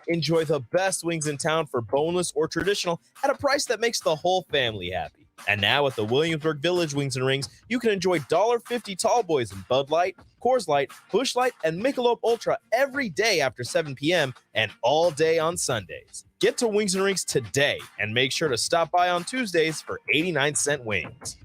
Enjoy the best wings in town for boneless or traditional at a price that makes the whole family happy. And now at the Williamsburg Village Wings and Rings, you can enjoy $1.50 tall boys in Bud Light, Coors Light, Busch Light, and Michelob Ultra every day after 7 p.m. and all day on Sundays. Get to Wings and Rings today and make sure to stop by on Tuesdays for 89-cent wings.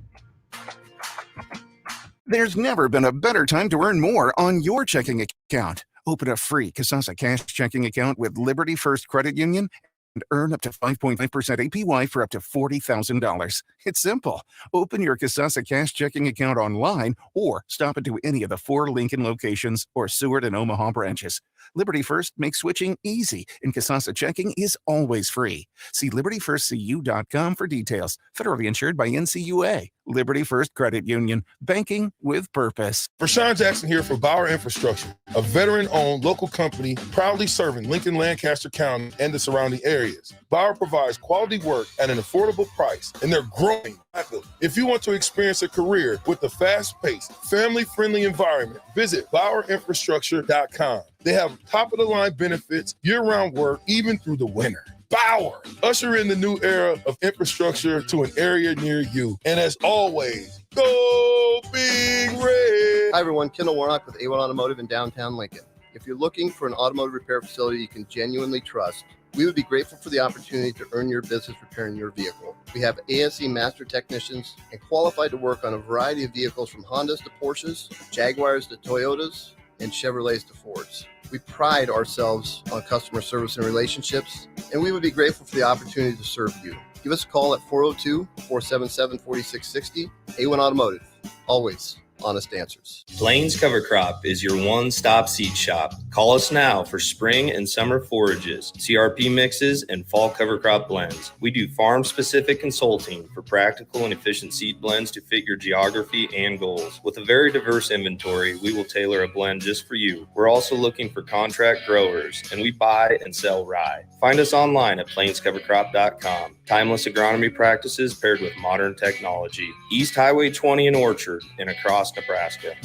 There's never been a better time to earn more on your checking account. Open a free Kasasa Cash checking account with Liberty First Credit Union and earn up to 5.5% APY for up to $40,000. It's simple. Open your Kasasa Cash checking account online or stop into any of the 4 Lincoln locations or Seward and Omaha branches. Liberty First makes switching easy, and Kasasa checking is always free. See libertyfirstcu.com for details. Federally insured by NCUA. Liberty First Credit Union. Banking with purpose. Rashawn Jackson here for Bauer Infrastructure, a veteran-owned local company proudly serving Lincoln, Lancaster County, and the surrounding areas. Bauer provides quality work at an affordable price, and they're growing rapidly. If you want to experience a career with a fast-paced, family-friendly environment, visit BauerInfrastructure.com. They have top-of-the-line benefits, year-round work, even through the winter. Bauer, usher in the new era of infrastructure to an area near you. And as always, go Big Red. Hi, everyone. Kendall Warnock with A1 Automotive in downtown Lincoln. If you're looking for an automotive repair facility you can genuinely trust, we would be grateful for the opportunity to earn your business repairing your vehicle. We have ASE master technicians and qualified to work on a variety of vehicles from Hondas to Porsches, Jaguars to Toyotas, and Chevrolets to Fords. We pride ourselves on customer service and relationships, and we would be grateful for the opportunity to serve you. Give us a call at 402-477-4660. A1 Automotive, always honest answers. Plains Cover Crop is your one-stop seed shop. Call us now for spring and summer forages, CRP mixes, and fall cover crop blends. We do farm-specific consulting for practical and efficient seed blends to fit your geography and goals. With a very diverse inventory, we will tailor a blend just for you. We're also looking for contract growers, and we buy and sell rye. Find us online at plainscovercrop.com. Timeless agronomy practices paired with modern technology. East Highway 20 in Orchard and across Nebraska.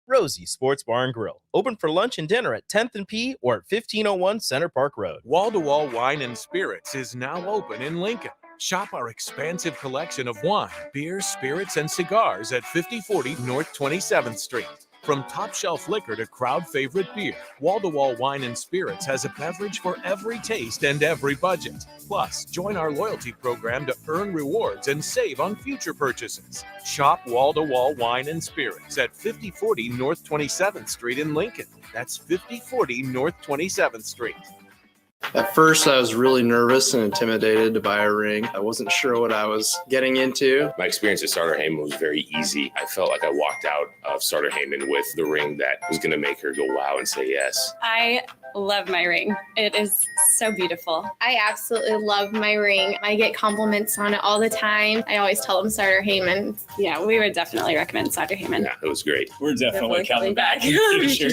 Rosie Sports Bar and Grill. Open for lunch and dinner at 10th and P or at 1501 Center Park Road. Wall-to-Wall Wine and Spirits is now open in Lincoln. Shop our expansive collection of wine, beer, spirits, and cigars at 5040 North 27th Street. From top shelf liquor to crowd favorite beer, Wall-to-Wall Wine and Spirits has a beverage for every taste and every budget. Plus, join our loyalty program to earn rewards and save on future purchases. Shop Wall-to-Wall Wine and Spirits at 5040 North 27th Street in Lincoln. That's 5040 North 27th Street. At first, I was really nervous and intimidated to buy a ring. I wasn't sure what I was getting into. My experience at Starter Heyman was very easy. I felt like I walked out of Starter Heyman with the ring that was going to make her go wow and say yes. I love my ring. It is so beautiful. I absolutely love my ring. I get compliments on it all the time. I always tell them Starter Heyman. Yeah, we would definitely recommend Starter Heyman. Yeah, it was great. We're definitely coming back. Sure.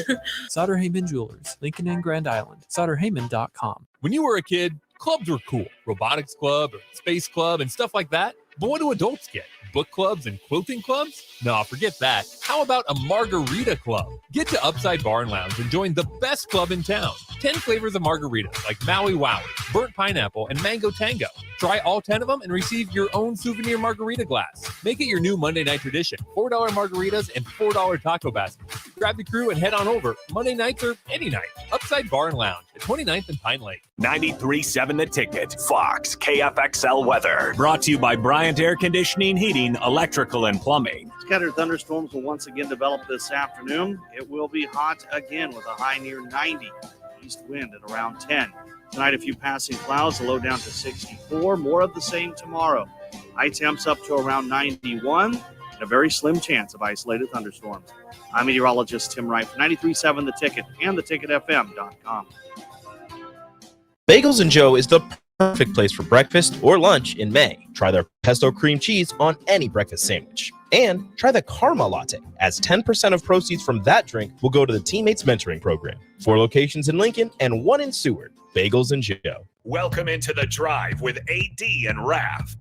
Sauter Heyman Jewelers, Lincoln and Grand Island. SauterHeyman.com. When you were a kid, clubs were cool. Robotics club or space club and stuff like that. But what do adults get? Book clubs and quilting clubs? No, forget that. How about a margarita club? Get to Upside Bar and Lounge and join the best club in town. 10 flavors of margaritas like Maui Wowie, burnt pineapple, and mango tango. Try all 10 of them and receive your own souvenir margarita glass. Make it your new Monday night tradition. $4 margaritas and $4 taco baskets. Grab the crew and head on over Monday nights or any night. Upside Bar and Lounge at 29th and Pine Lake. 93.7 The Ticket, Fox, KFXL weather. Brought to you by Bryant Air Conditioning, Heating, Electrical, and Plumbing. Scattered thunderstorms will once again develop this afternoon. It will be hot again with a high near 90. East wind at around 10. Tonight, a few passing clouds, a low down to 64. More of the same tomorrow. High temps up to around 91. And a very slim chance of isolated thunderstorms. I'm meteorologist Tim Wright for 93.7 The Ticket and theticketfm.com. Bagels & Joe is the perfect place for breakfast or lunch in May. Try their pesto cream cheese on any breakfast sandwich. And try the Karma Latte, as 10% of proceeds from that drink will go to the Teammates Mentoring Program. 4 locations in Lincoln and 1 in Seward. Bagels & Joe. Welcome into The Drive with AD and Raff.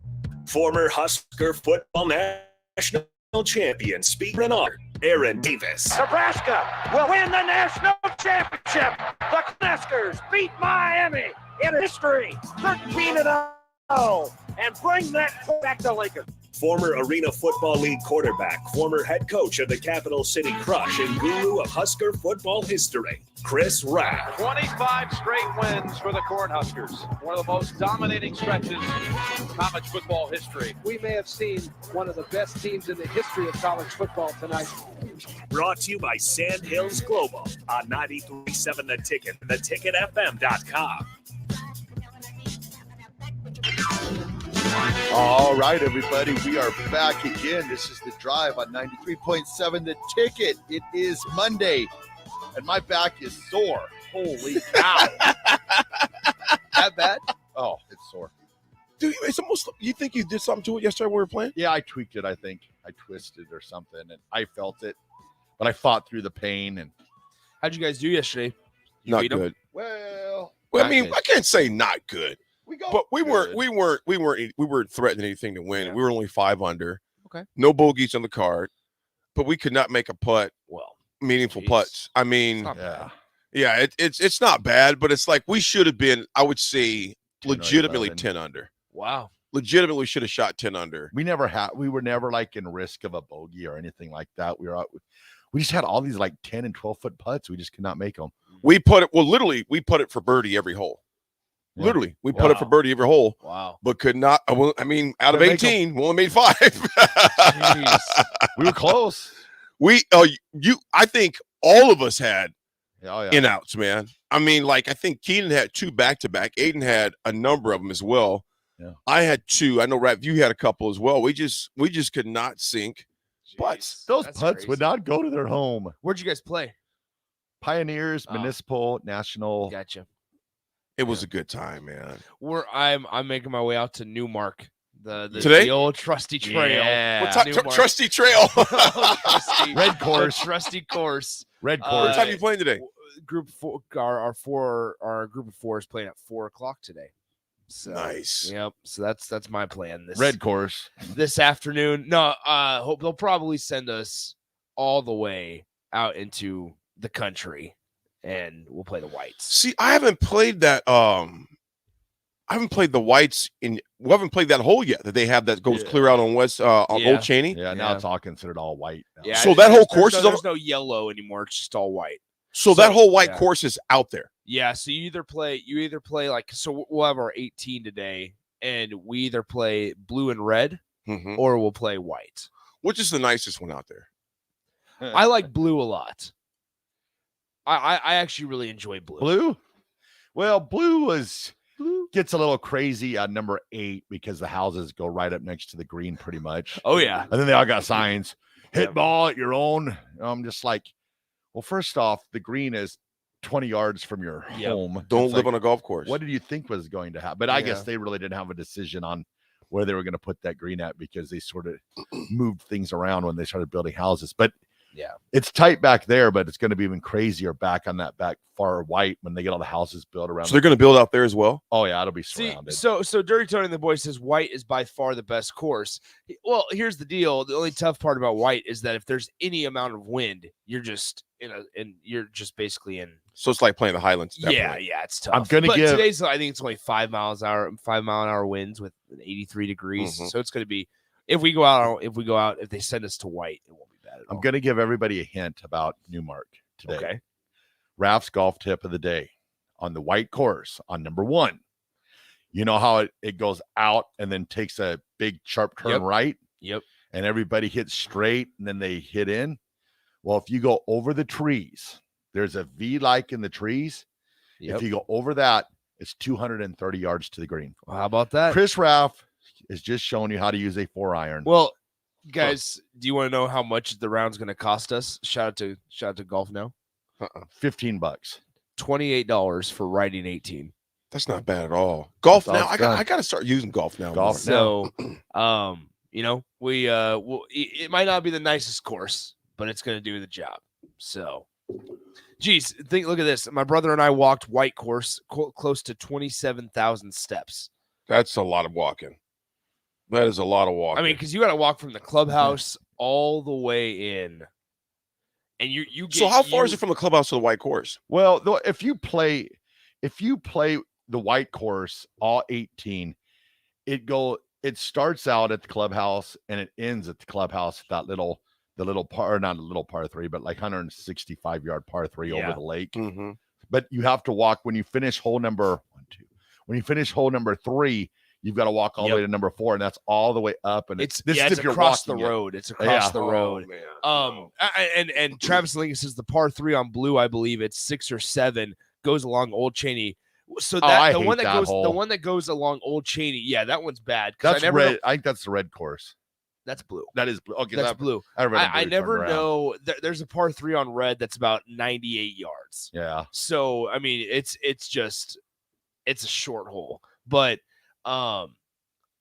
Former Husker football national champion Speed Renard Aaron Davis. Nebraska will win the national championship. The Cornhuskers beat Miami in history, 13-0, and bring that back to Lincoln. Former Arena Football League quarterback, former head coach of the Capital City Crush, and guru of Husker football history, Chris Raff. 25 straight wins for the Cornhuskers. One of the most dominating stretches in college football history. We may have seen one of the best teams in the history of college football tonight. Brought to you by Sand Hills Global on 93.7 The Ticket and theticketfm.com. All right, everybody, we are back again. This is The Drive on 93.7 The Ticket. It is Monday, and my back is sore. Holy cow. That bad? Oh, it's sore. Dude, it's almost, you think you did something to it yesterday when we were playing? Yeah, I tweaked it, I think. I twisted or something, and I felt it. But I fought through the pain. And how'd you guys do yesterday? Not good. Well, I mean, I can't say not good. But we good. weren't threatening anything to win. Yeah. We were only 5 under. Okay. No bogeys on the card, but we could not make a putt. Well, meaningful putts. I mean, yeah, it's not bad, but it's like we should have been. I would say legitimately 10 under. Wow. Legitimately, we should have shot 10 under. We were never like in risk of a bogey or anything like that. We just had all these like 10 and 12 foot putts. We just could not make them. We put it. Well, literally, we put it for birdie every hole. Yeah. Literally, we put it for birdie every hole. Wow. But could not. I mean, out of 18, we only made 5. We were close. I think all of us had yeah. in outs, man. I mean, like I think Keenan had 2 back-to-back. Aiden had a number of them as well. Yeah. I had 2. I know Raff, you had a couple as well. We just could not sink putts. Those putts would not go to their home. Where'd you guys play? Pioneers, Municipal, National. Gotcha. It was a good time, man. I'm making my way out to Newmark. Today? The old trusty trail. Yeah. Trusty trail. Red course. Trusty course. Red course. What time are you playing today? Group 4. Our group of 4 is playing at 4:00 today. So, nice. Yep. So that's my plan. Red course this afternoon. No, hope they'll probably send us all the way out into the country, and we'll play the whites. See, I haven't played that. I haven't played the whites we haven't played that hole yet that they have that goes clear out on West on Old Cheney. Yeah, now it's all considered all white. Now. Yeah, so that whole course there's no yellow anymore. It's just all white. So that whole white course is out there. Yeah. So you either play like, so we'll have our 18 today, and we either play blue and red, or we'll play white. Which is the nicest one out there? I like blue a lot. I actually really enjoy blue. Blue? Well, blue gets a little crazy at number 8 because the houses go right up next to the green pretty much. Oh, yeah. And then they all got signs. Hit ball at your own. I'm just like, well, first off, the green is 20 yards from your home. Don't live on a golf course. What did you think was going to happen? But I guess they really didn't have a decision on where they were going to put that green at because they sort of moved things around when they started building houses. But yeah, it's tight back there, but it's going to be even crazier back on that back far white when they get all the houses built around. So they're going to build out there as well? Oh, yeah, it'll be surrounded. So Dirty Tony and the boys says white is by far the best course. Well, here's the deal. The only tough part about white is that if there's any amount of wind, you're just basically in. So it's like playing the Highlands. Yeah, it's tough. I'm going to give today's, I think it's only 5 mile an hour winds with 83 degrees. So it's going to be, if they send us to white, it won't be bad at all. I'm going to give everybody a hint about Newmark today. Okay. Raff's golf tip of the day on the white course on number 1. You know how it goes out and then takes a big sharp turn right? Yep. And everybody hits straight and then they hit in. Well, if you go over the trees, there's a V-like in the trees. If you go over that, it's 230 yards to the green. Well, how about that? Chris Raff is just showing you how to use a 4-iron. Well, guys, do you want to know how much the round's going to cost us? Shout out to Golf Now. $15. $28 for riding 18. That's not bad at all. Golf Now. I got to start using Golf Now. So, it might not be the nicest course, but it's going to do the job. So, geez, look at this. My brother and I walked white course close to 27,000 steps. That's a lot of walking. That is a lot of walking. I mean, because you got to walk from the clubhouse all the way in and you get, So how far is it from the clubhouse to the white course? Well, if you play the white course all 18, it starts out at the clubhouse and it ends at the clubhouse. Not a little par 3, but like 165-yard par 3 over the lake. Mm-hmm. But you have to walk when you finish hole number 3. You've got to walk all the way to number 4, and that's all the way up. And it's if you're across the walking road. It's across the road. And Travis Lincoln says the par 3 on blue, I believe it's 6 or 7, goes along Old Cheney. So that the one that goes along Old Cheney, that one's bad. That's red. I think that's the red course. That's blue. That is blue. Okay, that's blue. I never know. There's a par 3 on red that's about 98 yards. Yeah. So I mean, it's a short hole, but on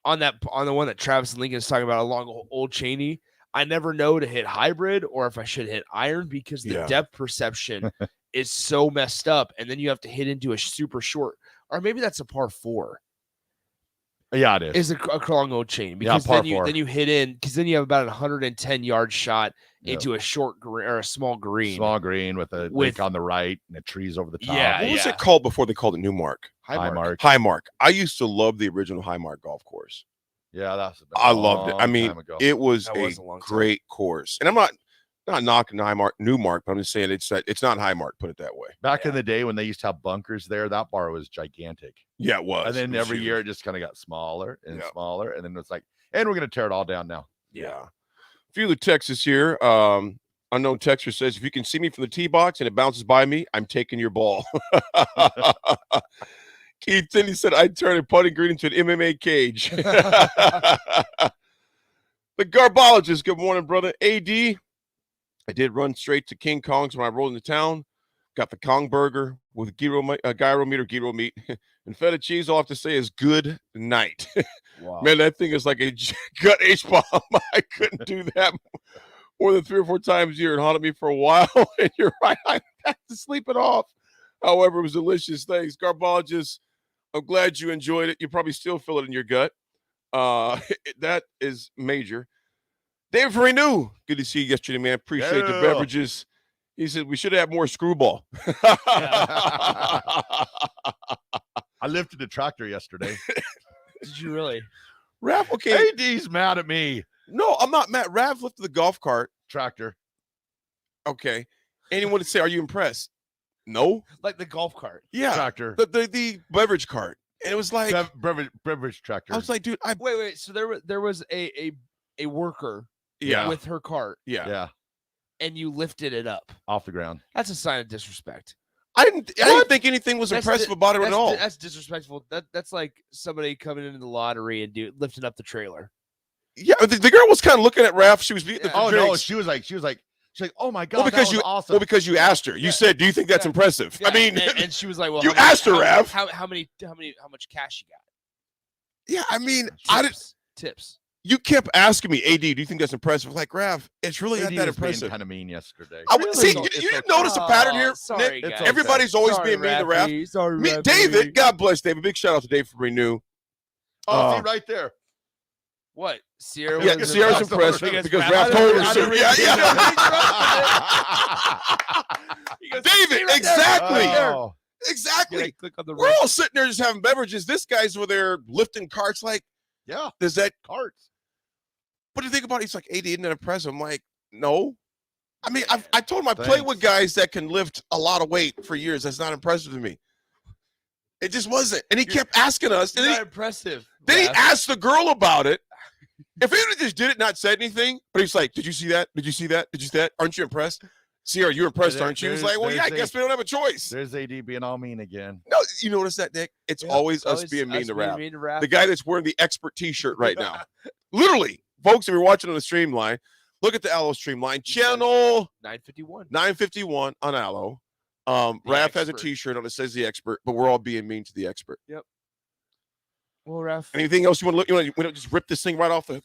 the one that Travis Lincoln is talking about along Old Cheney, I never know to hit hybrid or if I should hit iron because the depth perception is so messed up, and then you have to hit into a super short, or maybe that's a par 4. Yeah, it is. Is along Old Cheney because then you hit in because then you have about a 110-yard shot into a short green or a small green. Small green with a lake on the right and the trees over the top. Yeah. What was it called before they called it Newmark? Highmark. I used to love the original Highmark golf course. Yeah, I loved it. I mean, it was a great course. And I'm not knocking Newmark, but I'm just saying it's not Highmark, put it that way. Back in the day when they used to have bunkers there, that bar was gigantic. Yeah, it was. And then every year it just kind of got smaller and smaller. And then it's like, and we're going to tear it all down now. Yeah. A few of the texts here. Unknown texter says, if you can see me from the tee box and it bounces by me, I'm taking your ball. Keith Tinney said, I'd turn a putting green into an MMA cage. The Garbologist, good morning, brother. AD, I did run straight to King Kong's when I rolled into town. Got the Kong burger with gyro meat, and feta cheese. All I have to say is good night. Wow. Man, that thing is like a gut H-bomb. I couldn't do that more than 3 or 4 times a year. It haunted me for a while. And you're right, I had to sleep it off. However, it was delicious. Thanks, Garbologist. I'm glad you enjoyed it. You probably still feel it in your gut. That is major. David for Renew. Good to see you yesterday, man. Appreciate the beverages. He said we should have more screwball. I lifted a tractor yesterday. Did you really? Raff, okay. AD's mad at me. No, I'm not mad. Raff lifted the golf cart. Tractor. Okay. Anyone to say, are you impressed? No. Like the golf cart. Yeah. Tractor. The beverage cart. And it was like beverage tractor. I was like, dude, wait. So there was a worker with her cart. Yeah. And you lifted it up off the ground. That's a sign of disrespect. I didn't think anything was impressive about it at all. That's disrespectful. That's like somebody coming into the lottery and lifting up the trailer. Yeah, the girl was kind of looking at Raff. She was beating the drinks. No, she was like, oh my god, well, because that was awesome. Well, because you asked her. You said, do you think that's impressive? Yeah. I mean, and she was like, well, you asked her, Raff. How much cash you got? Yeah, I mean, tips. You kept asking me, AD, do you think that's impressive? Like, Raff, it's really not that impressive. Kind of mean yesterday. See, you didn't notice a pattern here, sorry, Nick? guys. Everybody's always being mean to Raff. Sorry, David, God bless David. Big shout out to Dave for Renew. Oh, see right there. What? Sierra? Yeah, Sierra's impressed because Raff told her to. Yeah. David, exactly. Exactly. Click on the We're all sitting there just having beverages. This guy's over there lifting carts like, yeah, does that carts? What do you think about it? He's like, AD, isn't that impressive? I'm like, no. I mean, I told him I played with guys that can lift a lot of weight for years. That's not impressive to me. It just wasn't. And he kept asking us. Not impressive. Then he asked the girl about it. If he would have just did it, not said anything, but he's like, did you see that? Did you see that? Did you see that? Aren't you impressed? Sierra, you're impressed, aren't you? He's like, well, yeah, I guess we don't have a choice. There's AD being all mean again. No, you notice that, Nick? It's always us being mean to Raff. The guy that's wearing the expert t-shirt right now. Literally. Folks, if you're watching on the streamline, look at the Allo streamline. Channel 951 on Allo. Raff has a t-shirt on it says the expert, but we're all being mean to the expert. Yep. Well, Raff. Anything else you want to look? You want to just rip this thing right off the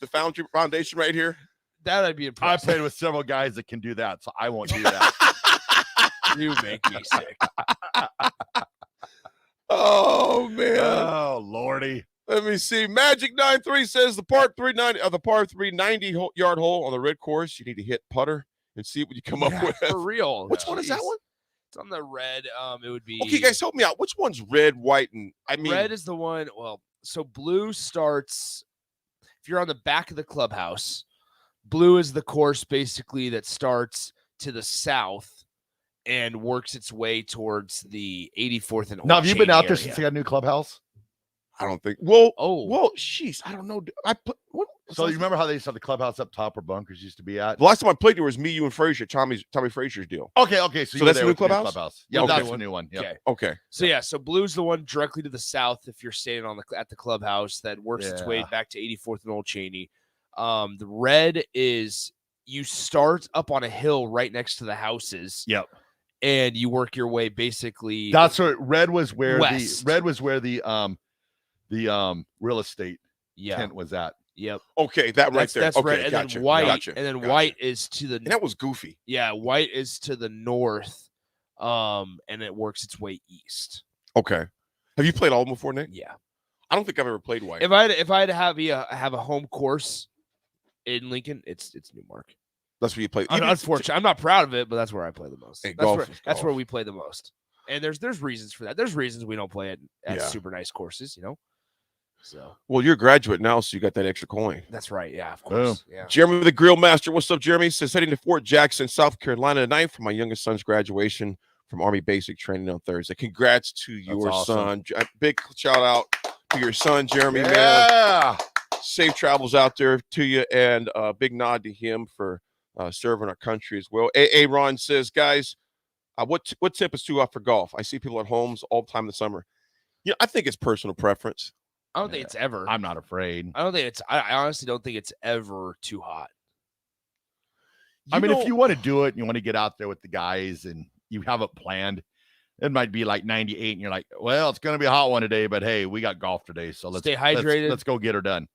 foundation right here? That I'd be impressed. I played with several guys that can do that, so I won't do that. You make me sick. Oh man. Oh Lordy. Let me see. Magic 93 says the par 390 yard hole on the red course. You need to hit putter and see what you come up with. For real. Which one is that one? It's on the red. It would be. Okay, guys, help me out. Which one's red, white, and red is the one. Well, so blue starts. If you're on the back of the clubhouse, blue is the course basically that starts to the south and works its way towards the 84th and. Now, have you been out there area. since they got a new clubhouse? I don't think. Well, jeez, I don't know. I put what. So you remember how they used to have the clubhouse up top where bunkers used to be at? The last time I played there was me, you, and Frazier. Tommy Frazier's deal. Okay. So you were that's there the new with the clubhouse. Yeah, okay. that's the new one. Yep. Okay. So yeah, so blue's the one directly to the south. If you're standing at the clubhouse, that works its way back to 84th and Old Cheney. The red is you start up on a hill right next to the houses. Yep. And you work your way basically. That's what red was where west. the real estate tent was at. Yep. Okay, that right there. That's okay, red. And gotcha. then white. Gotcha. And then gotcha. white is to the. And that was goofy. Yeah, white is to the north. And it works its way east. Okay. Have you played all of them before, Nick? Yeah. I don't think I've ever played white. If I had to have a home course in Lincoln, it's Newmark. That's where you play. Unfortunately, I'm not proud of it, but that's where I play the most. Hey, that's where we play the most. And there's reasons for that. There's reasons we don't play at super nice courses, So well, you're a graduate now, so you got that extra coin. That's right. Yeah, of course. Yeah. Jeremy the Grill Master. What's up, Jeremy? Says heading to Fort Jackson, South Carolina tonight for my youngest son's graduation from Army Basic Training on Thursday. Congrats to your son. Big shout out to your son, Jeremy. Yeah. Man. Safe travels out there to you, and a big nod to him for serving our country as well. Ron says, guys, what tip is too hot for golf? I see people at homes all the time in the summer. I think it's personal preference. I don't think it's ever. I'm not afraid. I don't think it's. I honestly don't think it's ever too hot. If you want to do it and you want to get out there with the guys and you have it planned, it might be like 98 and you're like, well, it's going to be a hot one today, but hey, we got golf today. So let's stay hydrated. Let's go get her done.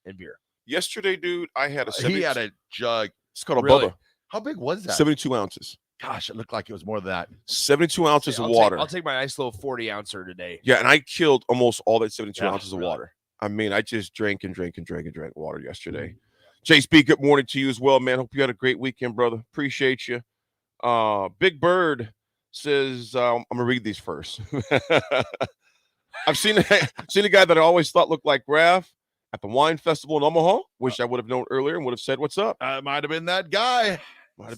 And beer. Yesterday, dude, I had he had a jug. It's called a Bubba. How big was that? 72 ounces. Gosh, it looked like it was more than that. 72 ounces of water. I'll take my nice little 40 ouncer today. Yeah, and I killed almost all that 72 ounces of water. I mean, I just drank water yesterday. Chase B, good morning to you as well, man. Hope you had a great weekend, brother. Appreciate you. Big Bird says, I'm gonna read these first. I've seen a guy that I always thought looked like Raff at the wine festival in Omaha. Wish I would have known earlier and would have said, what's up? I might have been that guy.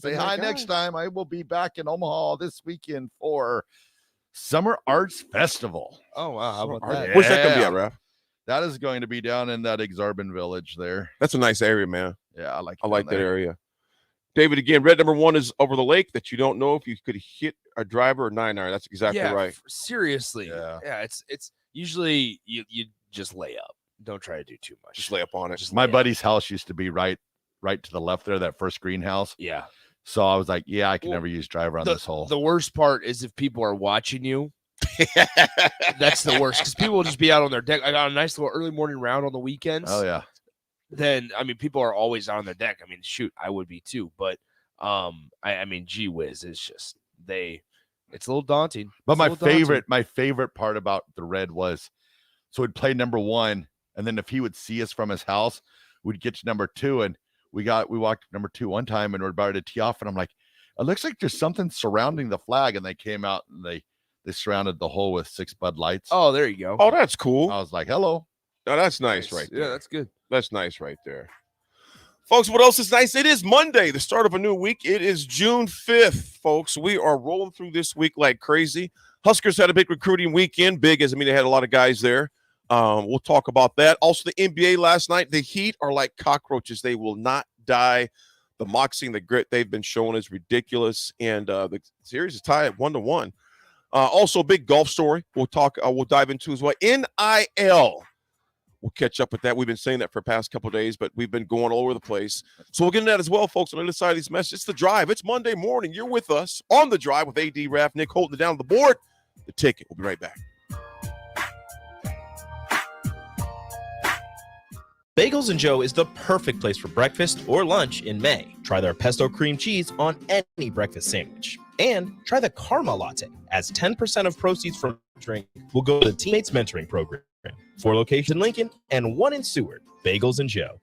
Say hi next time. I will be back in Omaha this weekend for Summer Arts Festival. Oh, wow. How about that? Where's that going to be at, Raff? That is going to be down in that Exarban Village there. That's a nice area, man. Yeah, I like that area. David, again, red number 1 is over the lake that you don't know if you could hit a driver or 9-iron. That's exactly right. Seriously. Yeah. It's usually you just lay up. Don't try to do too much. Just lay up on it. My buddy's house used to be right to the left there, that first greenhouse. Yeah. So I was like, yeah, I can never use driver on this hole. The worst part is if people are watching you. That's the worst because people will just be out on their deck. I got a nice little early morning round on the weekends. Oh yeah. Then people are always out on their deck. Shoot, I would be too. But gee whiz, it's just it's a little daunting. But my favorite part about the red was, so we'd play number 1, and then if he would see us from his house, we'd get to number 2, and we walked number 2 one time, and we're about to tee off, and I'm like, it looks like there's something surrounding the flag, and they came out and they surrounded the hole with 6 Bud Lights. Oh, there you go. Oh, that's cool. I was like, hello. No, that's nice right there. Yeah, that's good. That's nice right there. Folks, what else is nice? It is Monday, the start of a new week. It is June 5th, folks. We are rolling through this week like crazy. Huskers had a big recruiting weekend. Big as they had a lot of guys there. We'll talk about that. Also, the NBA last night, the Heat are like cockroaches. They will not die. The moxie and the grit they've been showing is ridiculous. And the series is tied at 1-1. Also, a big golf story we'll dive into as well. NIL. We'll catch up with that. We've been saying that for the past couple of days, but we've been going all over the place. So we'll get into that as well, folks, on the other side of these messages. It's The Drive. It's Monday morning. You're with us on The Drive with AD Raff, Nick holding it down the board. The Ticket. We'll be right back. Bagels and Joe is the perfect place for breakfast or lunch in May. Try their pesto cream cheese on any breakfast sandwich. And try the Karma Latte, as 10% of proceeds from the drink will go to the Teammates Mentoring Program. 4 locations in Lincoln and 1 in Seward. Bagels and Joe.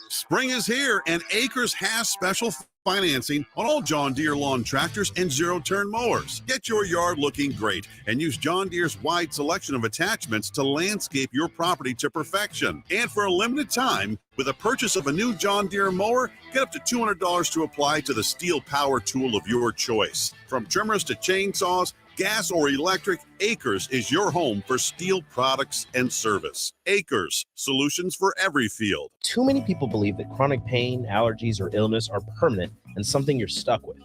Spring is here, and Acres has special financing on all John Deere lawn tractors and zero-turn mowers. Get your yard looking great and use John Deere's wide selection of attachments to landscape your property to perfection. And for a limited time, with a purchase of a new John Deere mower, get up to $200 to apply to the steel power tool of your choice. From trimmers to chainsaws, gas or electric, Acres is your home for steel products and service. Acres, solutions for every field. Too many people believe that chronic pain, allergies, or illness are permanent and something you're stuck with.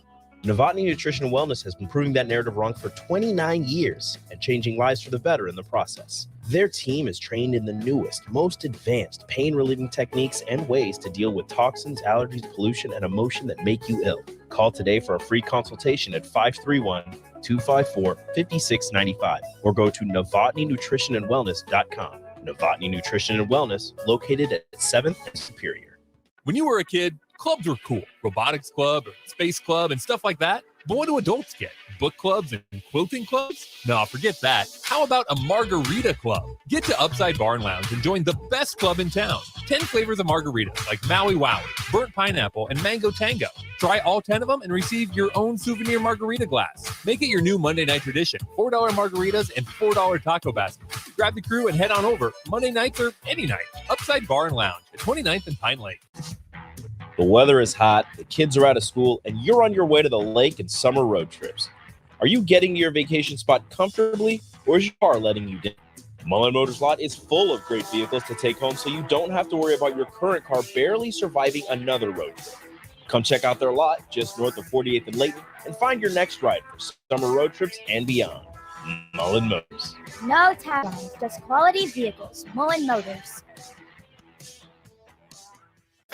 Novotny Nutrition and Wellness has been proving that narrative wrong for 29 years and changing lives for the better in the process. Their team is trained in the newest, most advanced pain-relieving techniques and ways to deal with toxins, allergies, pollution, and emotion that make you ill. Call today for a free consultation at 531-254-5695 or go to novotnynutritionandwellness.com. Novotny Nutrition and Wellness, located at 7th and Superior. When you were a kid, clubs were cool. Robotics club or space club and stuff like that. But what do adults get? Book clubs and quilting clubs? No, forget that. How about a margarita club? Get to Upside Bar and Lounge and join the best club in town. 10 flavors of margaritas like Maui Wowie, burnt pineapple, and mango tango. Try all 10 of them and receive your own souvenir margarita glass. Make it your new Monday night tradition. $4 margaritas and $4 taco baskets. Grab the crew and head on over Monday nights or any night. Upside Bar and Lounge at 29th and Pine Lake. The weather is hot, the kids are out of school, and you're on your way to the lake and summer road trips. Are you getting to your vacation spot comfortably, or is your car letting you down? Mullen Motors lot is full of great vehicles to take home, so you don't have to worry about your current car barely surviving another road trip. Come check out their lot just north of 48th and Layton and find your next ride for summer road trips and beyond. Mullen Motors. No taglines, just quality vehicles. Mullen Motors.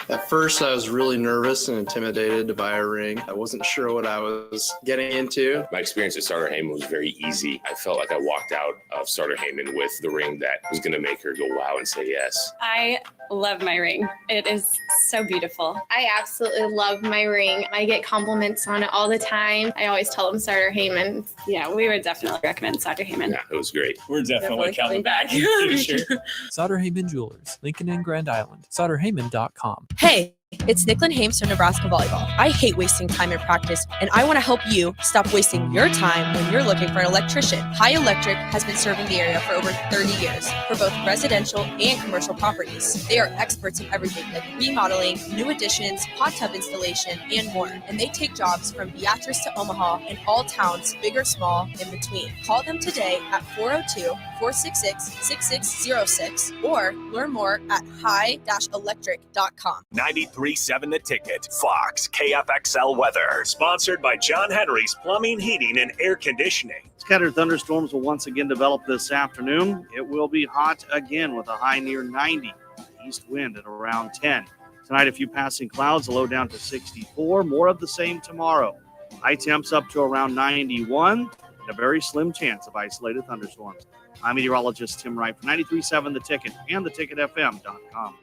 At first, I was really nervous and intimidated to buy a ring. I wasn't sure what I was getting into. My experience at Starter Heyman was very easy. I felt like I walked out of Starter Heyman with the ring that was going to make her go wow and say yes. I love my ring. It is so beautiful. I absolutely love my ring. I get compliments on it all the time. I always tell them Starter Heyman. Yeah, we would definitely recommend Starter Heyman. Yeah, it was great. We're definitely coming back. Sure. Sauter Heyman Jewelers, Lincoln and Grand Island. SauterHeyman.com. Hey, it's Nicklin Hames from Nebraska Volleyball. I hate wasting time in practice, and I want to help you stop wasting your time when you're looking for an electrician. High Electric has been serving the area for over 30 years for both residential and commercial properties. They are experts in everything like remodeling, new additions, hot tub installation, and more. And they take jobs from Beatrice to Omaha and all towns, big or small, in between. Call them today at 402-466-6606 or learn more at high-electric.com. 93.7 The Ticket. Fox KFXL weather. Sponsored by John Henry's Plumbing, Heating, and Air Conditioning. Scattered thunderstorms will once again develop this afternoon. It will be hot again with a high near 90. East wind at around 10. Tonight, a few passing clouds, a low down to 64. More of the same tomorrow. High temps up to around 91. And a very slim chance of isolated thunderstorms. I'm meteorologist Tim Wright for 93.7 The Ticket and theticketfm.com.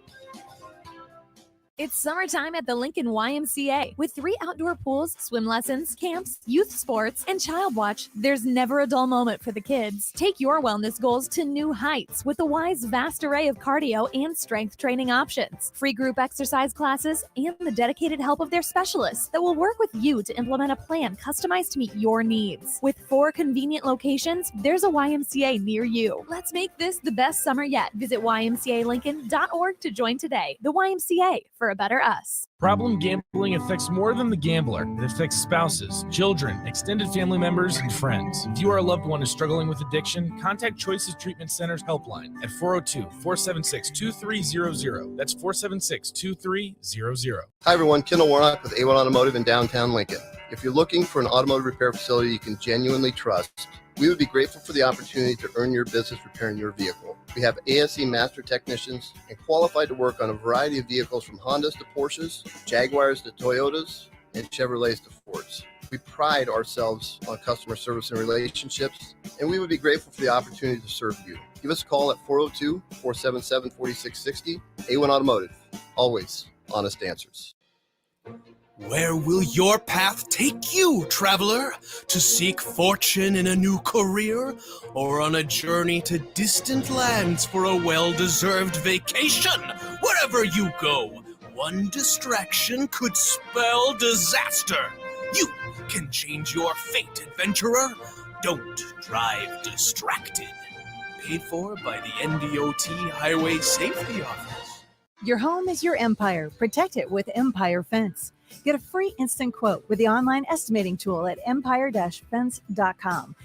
It's summertime at the Lincoln YMCA. With 3 outdoor pools, swim lessons, camps, youth sports, and child watch, there's never a dull moment for the kids. Take your wellness goals to new heights with the Y's vast array of cardio and strength training options, free group exercise classes, and the dedicated help of their specialists that will work with you to implement a plan customized to meet your needs. With 4 convenient locations, there's a YMCA near you. Let's make this the best summer yet. Visit ymcalincoln.org to join today. The YMCA, for a better us. Problem gambling affects more than the gambler. It affects spouses, children, extended family members, and friends. If you are a loved one who is struggling with addiction, contact Choices Treatment Center's helpline at 402-476-2300. That's 476-2300. Hi, everyone. Kendall Warnock with A1 Automotive in downtown Lincoln. If you're looking for an automotive repair facility you can genuinely trust, we would be grateful for the opportunity to earn your business repairing your vehicle. We have ASE master technicians and qualified to work on a variety of vehicles from Hondas to Porsches, Jaguars to Toyotas, and Chevrolets to Fords. We pride ourselves on customer service and relationships, and we would be grateful for the opportunity to serve you. Give us a call at 402-477-4660. A1 Automotive, always honest answers. Where will your path take you, traveler? To seek fortune in a new career? Or on a journey to distant lands for a well-deserved vacation? Wherever you go, one distraction could spell disaster. You can change your fate, adventurer. Don't drive distracted. Paid for by the NDOT Highway Safety Office. Your home is your empire. Protect it with Empire Fence. Get a free instant quote with the online estimating tool at empire-fence.com.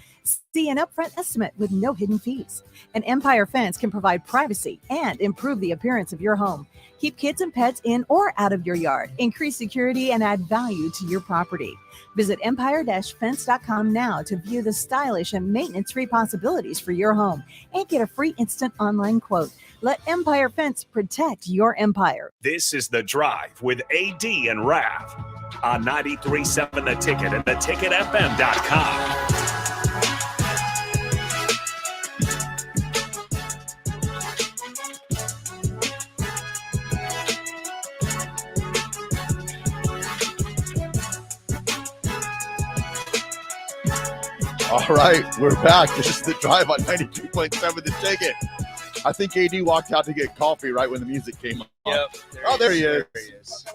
See an upfront estimate with no hidden fees. An Empire Fence can provide privacy and improve the appearance of your home. Keep kids and pets in or out of your yard. Increase security and add value to your property. Visit empire-fence.com now to view the stylish and maintenance-free possibilities for your home and get a free instant online quote. Let Empire Fence protect your empire. This is The Drive with AD and Raff on 93.7 The Ticket and theticketfm.com. All right, we're back. This is The Drive on 92.7 The Ticket. I think AD walked out to get coffee right when the music came on. Yep. There he is.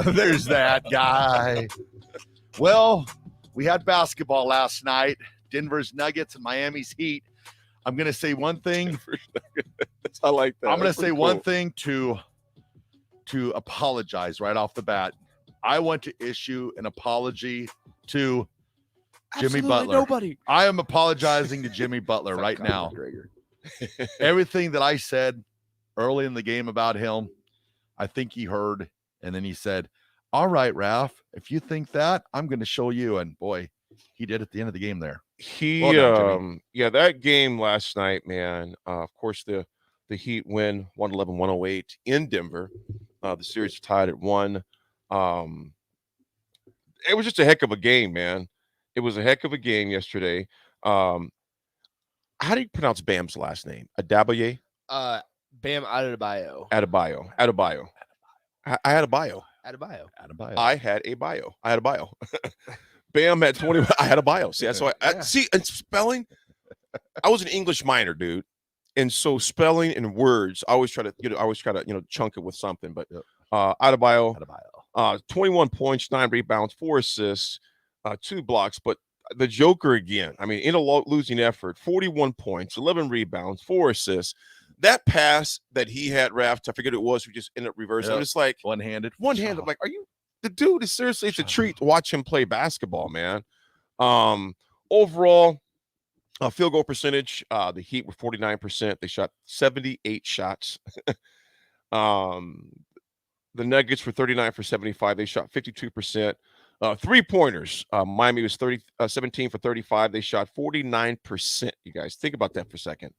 There's that guy. Well, we had basketball last night. Denver's Nuggets and Miami's Heat. I'm going to say one thing. I like that. I'm going to say one cool. thing to apologize right off the bat. I want to issue an apology to Jimmy Butler. Nobody. I am apologizing to Jimmy Butler right now. Everything that I said early in the game about him, I think he heard, and then he said, all right, Raff, if you think that, I'm going to show you. And boy, he did at the end of the game there. Well done, Yeah, that game last night, man. Of course, the Heat win 111-108 in Denver. The series tied at 1. It was just a heck of a game, man. It was a heck of a game yesterday. How do you pronounce Bam's last name? Adebayo? Bam Adebayo. Adebayo. I had a bio. Adebayo. I had a bio. I had a bio. Bam had 20. I had a bio. See, that's why. See, and spelling. I was an English minor, dude, and so spelling and words. I always try to, chunk it with something. But Adebayo. 21 points, 9 rebounds, 4 assists, 2 blocks. But the Joker again. I mean, in a losing effort, 41 points, 11 rebounds, 4 assists. That pass that he had, Raff, I forget who it was, who just ended up reversing. Yep. I'm just like one-handed. I'm like, are you? The dude is seriously. It's a treat to watch him play basketball, man. Overall, field goal percentage. The Heat were 49%. They shot 78 shots. The Nuggets were 39 for 75. They shot 52%. 3-pointers. Miami was 17 for 35. They shot 49%. You guys think about that for a second.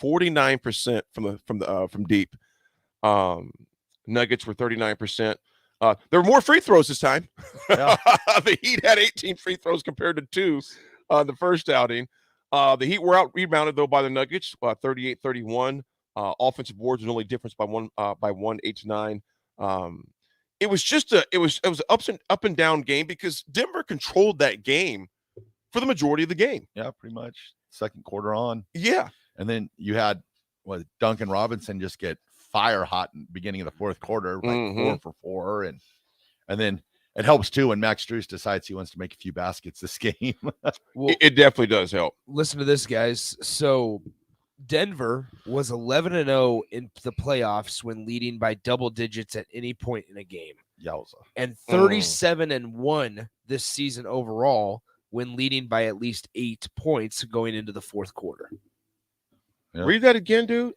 49% from deep. Nuggets were 39%. There were more free throws this time. Yeah. The Heat had 18 free throws compared to 2 the first outing. The Heat were out rebounded though by the Nuggets, 38-31. Offensive boards was only difference by 1, 8-9. It was just it was up and down game because Denver controlled that game for the majority of the game. Yeah, pretty much. Second quarter on. Yeah. And then you had Duncan Robinson just get fire hot in the beginning of the fourth quarter, like 4 for 4. And then it helps too when Max Strus decides he wants to make a few baskets this game. Well, it definitely does help. Listen to this, guys. So Denver was 11-0 in the playoffs when leading by double digits at any point in a game. Yowza. And 37-1 this season overall when leading by at least 8 points going into the fourth quarter. Yeah. Read that again, dude.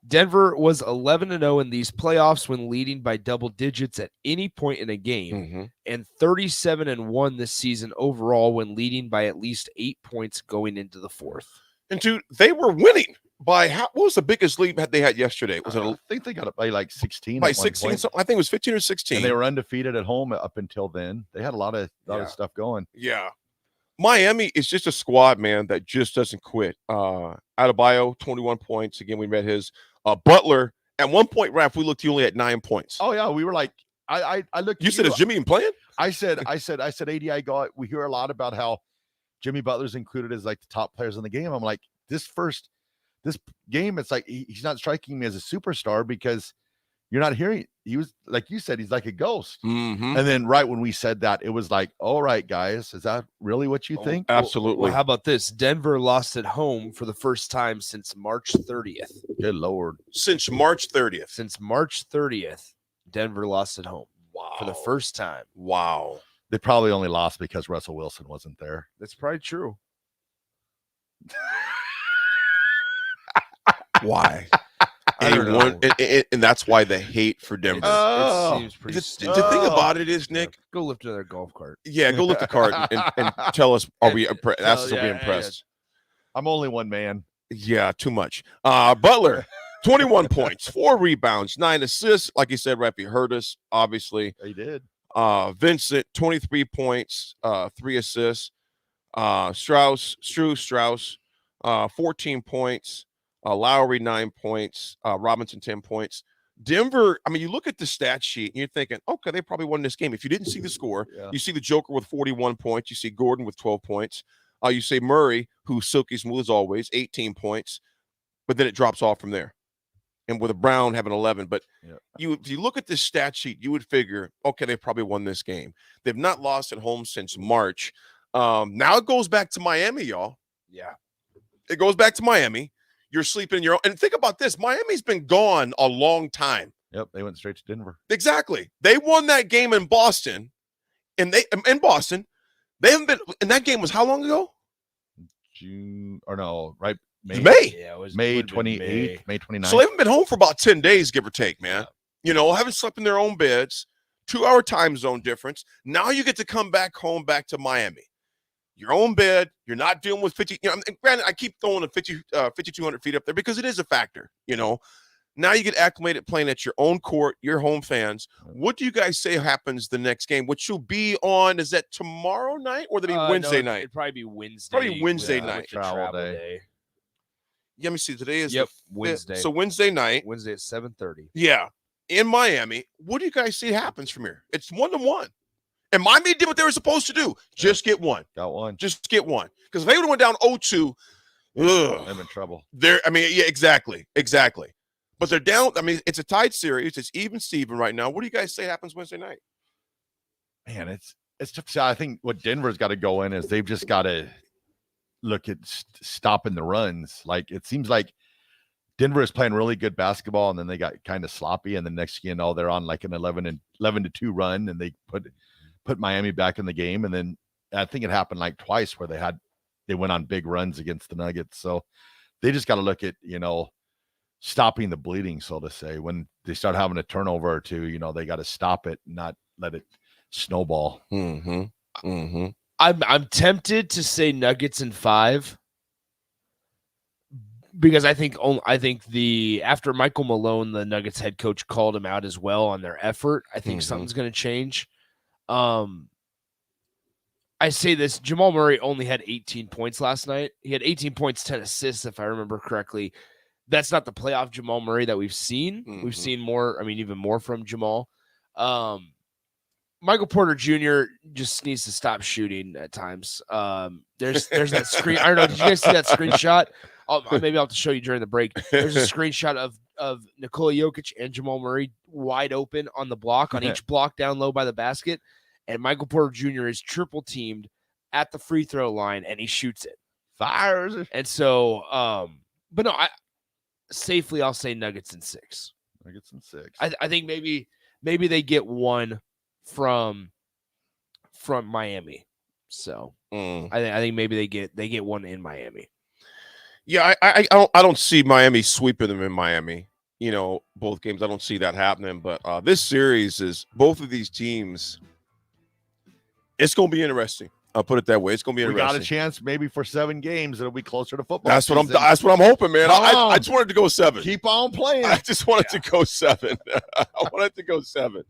Denver was 11-0 in these playoffs when leading by double digits at any point in a game, and 37-1 this season overall when leading by at least 8 points going into the fourth. And dude, they were winning by what was the biggest lead that they had yesterday? Was it? I think they got it by like 16. By 16, something. I think it was 15 or 16. And they were undefeated at home up until then. They had a lot of stuff going. Yeah. Miami is just a squad, man, that just doesn't quit. Adebayo, 21 points. Again, we read his. Butler, at one point, Raff, we looked, he only had 9 points. Oh, yeah. We were like, I looked. You said, is Jimmy even playing? I said, AD, we hear a lot about how Jimmy Butler's included as like the top players in the game. I'm like, this game, it's like he's not striking me as a superstar because You're not hearing. He was, like you said, he's like a ghost. Mm-hmm. And then right when we said that, it was like, all right, guys, is that really what you think? Absolutely. Well, how about this? Denver lost at home for the first time since March 30th. Good Lord. Since March 30th. Since March 30th, Denver lost at home. Wow. For the first time. Wow. They probably only lost because Russell Wilson wasn't there. That's probably true. Why? And that's why the hate for Denver. It seems pretty the thing about it is, Nick, go lift another golf cart. Yeah, go lift a cart and tell us, are we impressed? Ask us, are we impressed? I'm only one man. Yeah, too much. Butler, 21 points, 4 rebounds, 9 assists. Like you said, Raff, he hurt us, obviously. He did. Vincent, 23 points, 3 assists. Strauss, 14 points. Lowry, 9 points. Robinson, 10 points. Denver, I mean, you look at the stat sheet and you're thinking, okay, they probably won this game. If you didn't see the score, you see the Joker with 41 points. You see Gordon with 12 points. You say Murray, who's silky smooth as always, 18 points. But then it drops off from there. And with a Brown having 11. But if you look at this stat sheet, you would figure, okay, they probably won this game. They've not lost at home since March. Now it goes back to Miami, y'all. Yeah. It goes back to Miami. You're sleeping in your own. And think about this. Miami's been gone a long time. Yep, they went straight to Denver. Exactly. They won that game in Boston. And they haven't been, and that game was how long ago? June, or no, right? May. Yeah, it was May 28th, May 29th. So they haven't been home for about 10 days, give or take, man. You know, haven't slept in their own beds, 2-hour time zone difference. Now you get to come back home, back to Miami. Your own bed. You're not dealing with 50. You know, granted, I keep throwing the 5,200 feet up there because it is a factor. You know, now you get acclimated playing at your own court, your home fans. What do you guys say happens the next game? Which will be on? Is that tomorrow night or will it be Wednesday night? It'd probably be Wednesday. Probably Wednesday night. Travel day. Yeah, let me see. Today is Wednesday. So Wednesday night. Wednesday at 7:30. Yeah, in Miami. What do you guys see happens from here? It's 1-1. And Miami did what they were supposed to do. Just get one. Got one. Just get one. Because if they would have went down 0-2, I'm in trouble. Yeah, exactly. But they're down. I mean, it's a tied series. It's even Steven right now. What do you guys say happens Wednesday night? Man, it's just, I think what Denver's got to go in is they've just got to look at stopping the runs. Like, it seems like Denver is playing really good basketball, and then they got kind of sloppy, and the next they're on like an 11-2 run, and they put Miami back in the game. And then I think it happened like twice where they went on big runs against the Nuggets. So they just got to look at, stopping the bleeding, so to say. When they start having a turnover or two, they got to stop it, not let it snowball. I'm tempted to say Nuggets in 5 because I think after Michael Malone, the Nuggets head coach, called him out as well on their effort. I think something's going to change. I say this, Jamal Murray only had 18 points last night. He had 18 points, 10 assists, if I remember correctly. That's not the playoff Jamal Murray that we've seen. We've seen more, even more from Jamal. Michael Porter Jr. just needs to stop shooting at times. There's that screen. I don't know. Did you guys see that screenshot? Maybe I'll have to show you during the break. There's a screenshot of Nikola Jokic and Jamal Murray wide open on the block, on each block down low by the basket. And Michael Porter Jr. is triple teamed at the free throw line, and he shoots it. Fires. And so, but no, safely I'll say Nuggets in 6. Nuggets in 6. I think maybe they get one from Miami. So I think maybe they get one in Miami. Yeah, I don't see Miami sweeping them in Miami. Both games, I don't see that happening. But this series is both of these teams. It's going to be interesting. I'll put it that way. It's going to be interesting. We got a chance maybe for 7 games. It'll be closer to football. That's what I'm hoping, man. I just wanted to go 7. Keep on playing. I just wanted to go 7. I wanted to go 7.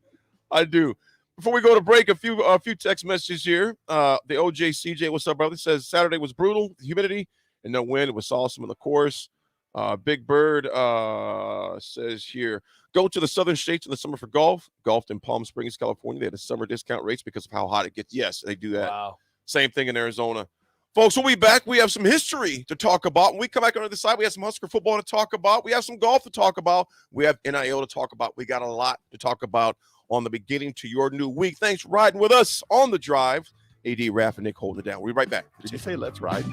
I do. Before we go to break, a few text messages here. The OJ CJ, what's up, brother? Says Saturday was brutal, the humidity and no wind. It was awesome in the course. Big Bird says here, go to the southern states in the summer for golf. Golfed in Palm Springs, California. They had a summer discount rates because of how hot it gets. Yes, they do that. Wow. Same thing in Arizona. Folks, we'll be back. We have some history to talk about. When we come back on the other side, we have some Husker football to talk about. We have some golf to talk about. We have NIL to talk about. We got a lot to talk about on the beginning to your new week. Thanks for riding with us on the drive. AD, Raff, and Nick holding it down. We'll be right back. Did you say let's ride?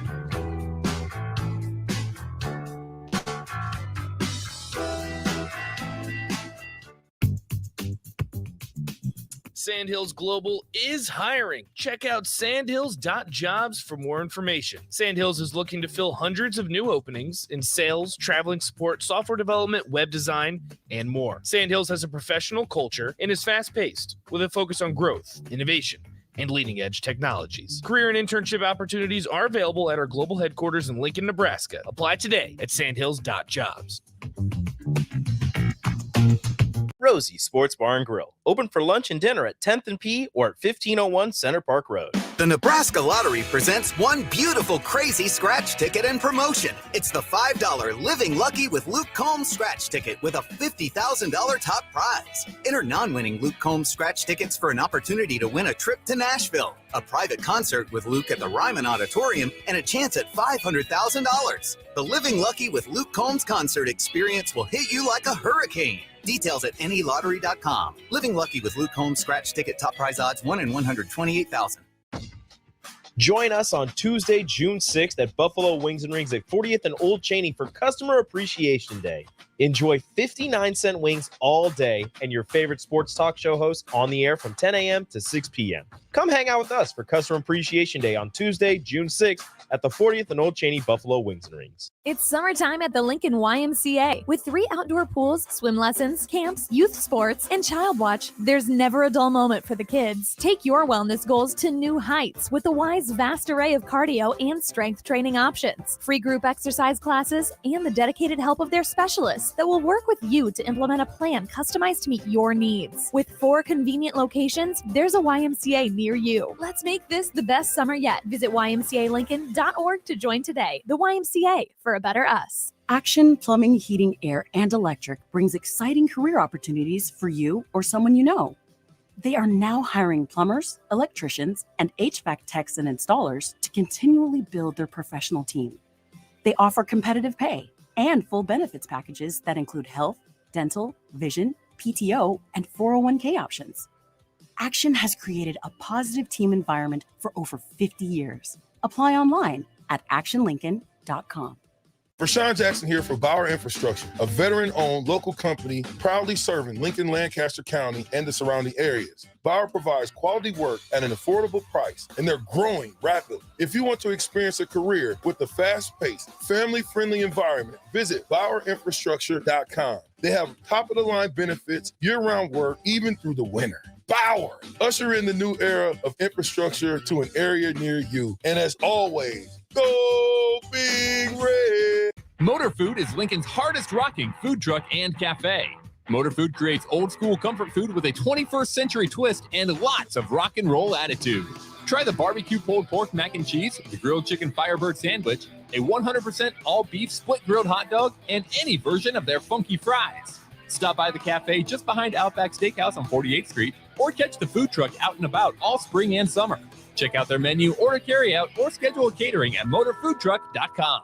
Sandhills Global is hiring. Check out sandhills.jobs for more information. Sandhills is looking to fill hundreds of new openings in sales, traveling support, software development, web design, and more. Sandhills has a professional culture and is fast-paced with a focus on growth, innovation, and leading-edge technologies. Career and internship opportunities are available at our global headquarters in Lincoln, Nebraska. Apply today at sandhills.jobs. Rosie Sports Bar and Grill. Open for lunch and dinner at 10th and P or at 1501 Center Park Road. The Nebraska Lottery presents one beautiful crazy scratch ticket and promotion. It's the $5 Living Lucky with Luke Combs scratch ticket with a $50,000 top prize. Enter non-winning Luke Combs scratch tickets for an opportunity to win a trip to Nashville, a private concert with Luke at the Ryman Auditorium, and a chance at $500,000. The Living Lucky with Luke Combs concert experience will hit you like a hurricane. Details at nelottery.com. Living Lucky with Luke Combs scratch ticket top prize odds 1 in 128,000. Join us on Tuesday, June 6th at Buffalo Wings and Rings at 40th and Old Cheney for Customer Appreciation Day. Enjoy 59-cent wings all day and your favorite sports talk show host on the air from 10 a.m. to 6 p.m. Come hang out with us for Customer Appreciation Day on Tuesday, June 6th at the 40th and Old Cheney Buffalo Wings and Rings. It's summertime at the Lincoln YMCA. With 3 outdoor pools, swim lessons, camps, youth sports, and child watch, there's never a dull moment for the kids. Take your wellness goals to new heights with the Y's vast array of cardio and strength training options, free group exercise classes, and the dedicated help of their specialists that will work with you to implement a plan customized to meet your needs. With 4 convenient locations, there's a YMCA near you. Let's make this the best summer yet. Visit ymcalincoln.org to join today. The YMCA, for a better us. Action Plumbing, Heating, Air, and Electric brings exciting career opportunities for you or someone you know. They are now hiring plumbers, electricians, and HVAC techs and installers to continually build their professional team. They offer competitive pay and full benefits packages that include health, dental, vision, PTO, and 401k options. Action has created a positive team environment for over 50 years. Apply online at actionlincoln.com. Rashawn Jackson here for Bauer Infrastructure, a veteran-owned local company proudly serving Lincoln, Lancaster County, and the surrounding areas. Bauer provides quality work at an affordable price, and they're growing rapidly. If you want to experience a career with a fast-paced, family-friendly environment, visit BauerInfrastructure.com. They have top-of-the-line benefits, year-round work, even through the winter. Bauer, usher in the new era of infrastructure to an area near you. And as always, go Big Red! Motor Food is Lincoln's hardest rocking food truck and cafe. Motor Food creates old school comfort food with a 21st century twist and lots of rock and roll attitude. Try the barbecue pulled pork mac and cheese, the grilled chicken Firebird sandwich, a 100% all beef split grilled hot dog, and any version of their funky fries. Stop by the cafe just behind Outback Steakhouse on 48th Street or catch the food truck out and about all spring and summer. Check out their menu, order carryout, or schedule catering at motorfoodtruck.com.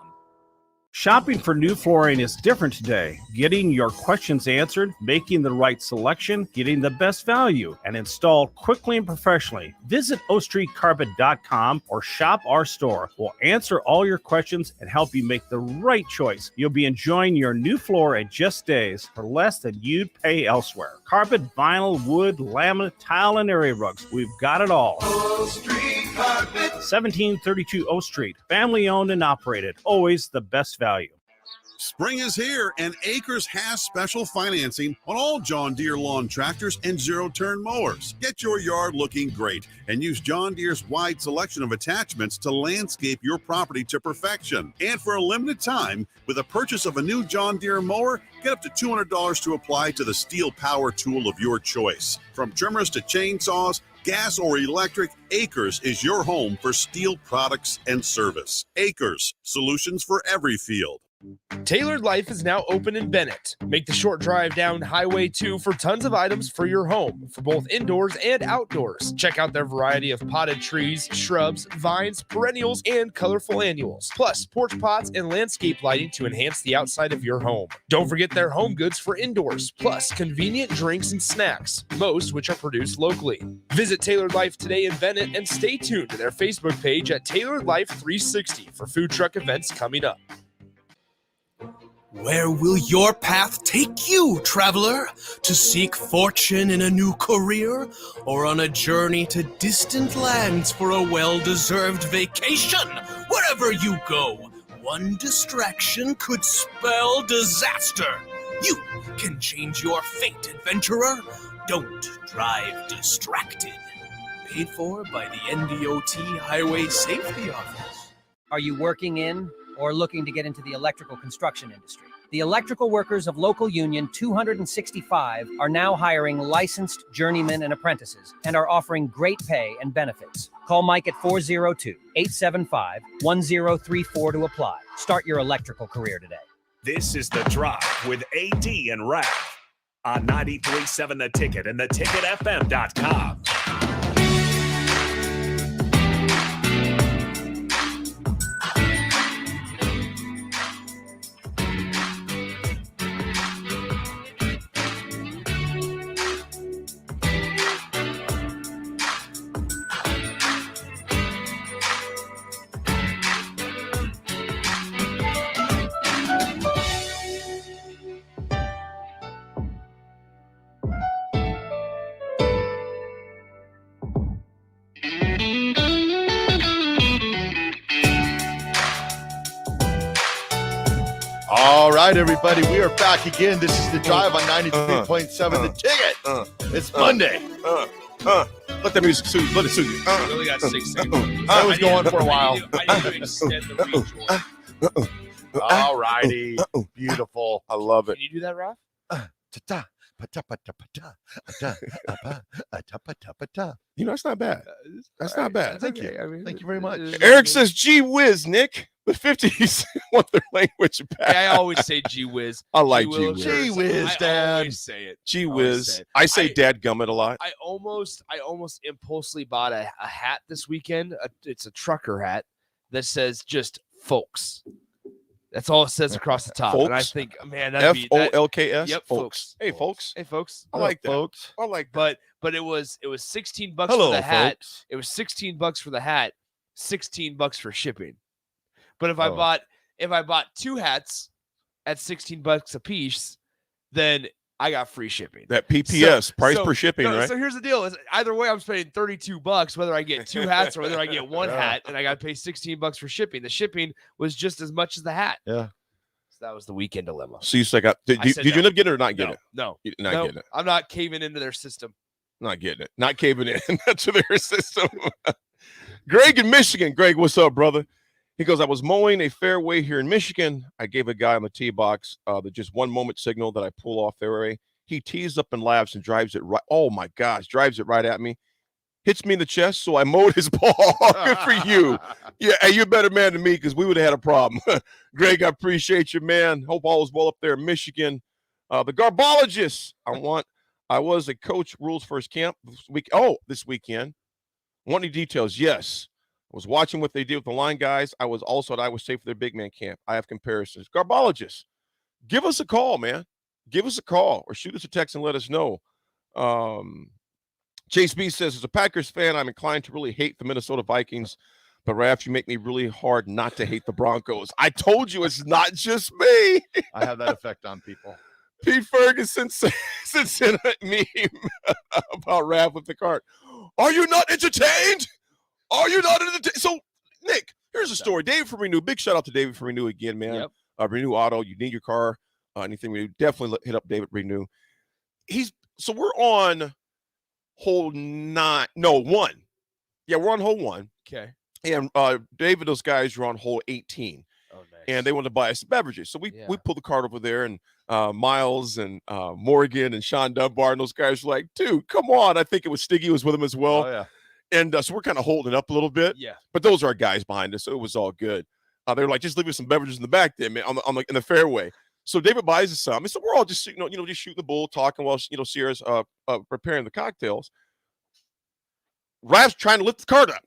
Shopping for new flooring is different today. Getting your questions answered, making the right selection, getting the best value, and installed quickly and professionally. Visit ostreetcarpet.com or shop our store. We'll answer all your questions and help you make the right choice. You'll be enjoying your new floor in just days for less than you'd pay elsewhere. Carpet, vinyl, wood, laminate, tile, and area rugs. We've got it all. O Street Carpet. 1732 O Street. Family owned and operated. Always the best value. Spring is here, and Acres has special financing on all John Deere lawn tractors and zero-turn mowers. Get your yard looking great and use John Deere's wide selection of attachments to landscape your property to perfection. And for a limited time, with a purchase of a new John Deere mower, get up to $200 to apply to the steel power tool of your choice. From trimmers to chainsaws, gas or electric, Acres is your home for steel products and service. Acres, solutions for every field. Tailored Life is now open in Bennett. Make the short drive down Highway 2 for tons of items for your home, for both indoors and outdoors. Check out their variety of potted trees, shrubs, vines, perennials, and colorful annuals. Plus, porch pots and landscape lighting to enhance the outside of your home. Don't forget their home goods for indoors, plus convenient drinks and snacks, most which are produced locally. Visit Tailored Life today in Bennett and stay tuned to their Facebook page at Tailored Life 360 for food truck events coming up. Where will your path take you, traveler? To seek fortune in a new career? Or on a journey to distant lands for a well-deserved vacation? Wherever you go, one distraction could spell disaster. You can change your fate, adventurer. Don't drive distracted. Paid for by the NDOT Highway Safety Office. Are you working in or looking to get into the electrical construction industry? The electrical workers of Local Union 265 are now hiring licensed journeymen and apprentices and are offering great pay and benefits. Call Mike at 402-875-1034 to apply. Start your electrical career today. This is The Drive with AD and Raff on 93.7 The Ticket and theticketfm.com. All right, everybody, we are back again. This is The Drive on 93.7 The Ticket. It's Monday. Let that music soothe. Let it soothe you. I really got 6 seconds. I was going for a while. I need to extend the reach. All righty. Beautiful. I love it. Can you do that, Raff? You know, that's not bad. That's not bad. Thank you. Thank you very much. Eric says, gee whiz, Nick. The 50s want their language back. I always say gee whiz. I like gee whiz. Gee whiz, I Dad. always say it. Gee Always whiz. say it. I say dadgummit a lot. I almost impulsively bought a hat this weekend. It's a trucker hat that says just folks. That's all it says across the top. Folks? And I think, man, that'd be Folks. Yep, folks. Hey, folks. Hey, folks. I like that. Folks. I like that. But it was $16 Hello, for the hat. folks. It was $16 for the hat, $16 for shipping. But if I bought 2 hats at $16 a piece, then I got free shipping. That PPS, price per shipping, right? So here's the deal: is either way, I'm spending $32 whether I get 2 hats or whether I get 1 hat, and I got to pay $16 for shipping. The shipping was just as much as the hat. Yeah. So that was the weekend dilemma. So you said, did you end up getting it or not getting it? No, You're not getting it. I'm not caving into their system. Not getting it. Not caving in to their system. Greg in Michigan. Greg, what's up, brother? He goes, I was mowing a fairway here in Michigan. I gave a guy on the tee box the just 1 moment signal that I pull off fairway. He tees up and laughs and drives it right. Oh, my gosh. Drives it right at me. Hits me in the chest, so I mowed his ball. Good for you. Yeah, hey, you're a better man than me because we would have had a problem. Greg, I appreciate you, man. Hope all is well up there in Michigan. The Garbologist. I was a coach rules first camp this weekend. Want any details? Yes. I was watching what they did with the line guys. I was also at Iowa State for their big man camp. I have comparisons. Garbologist, give us a call, man. Give us a call or shoot us a text and let us know. Chase B says, as a Packers fan, I'm inclined to really hate the Minnesota Vikings. But, Raff, you make me really hard not to hate the Broncos. I told you it's not just me. I have that effect on people. Pete Ferguson sent a meme about Raff with the cart. Are you not entertained? Are you not entertained? So, Nick, here's a story. David from Renew. Big shout out to David from Renew again, man. Yep. Renew Auto. You need your car. Anything Renew. Definitely hit up David Renew. So we're on hole 1. Yeah, we're on hole 1. Okay. And David, those guys were on hole 18. Oh, nice. And they wanted to buy us beverages. So we pulled the cart over there, and Miles and Morgan and Sean Dunbar and those guys were like, dude, come on. I think it was Stiggy was with them as well. Oh, yeah. And so we're kind of holding up a little bit. Yeah. But those are our guys behind us, so it was all good. They were like, just leave us some beverages in the back there, man, in the fairway. So David buys us some. And so we're all just, just shooting the bull, talking while, Sierra's preparing the cocktails. Raff's trying to lift the cart up.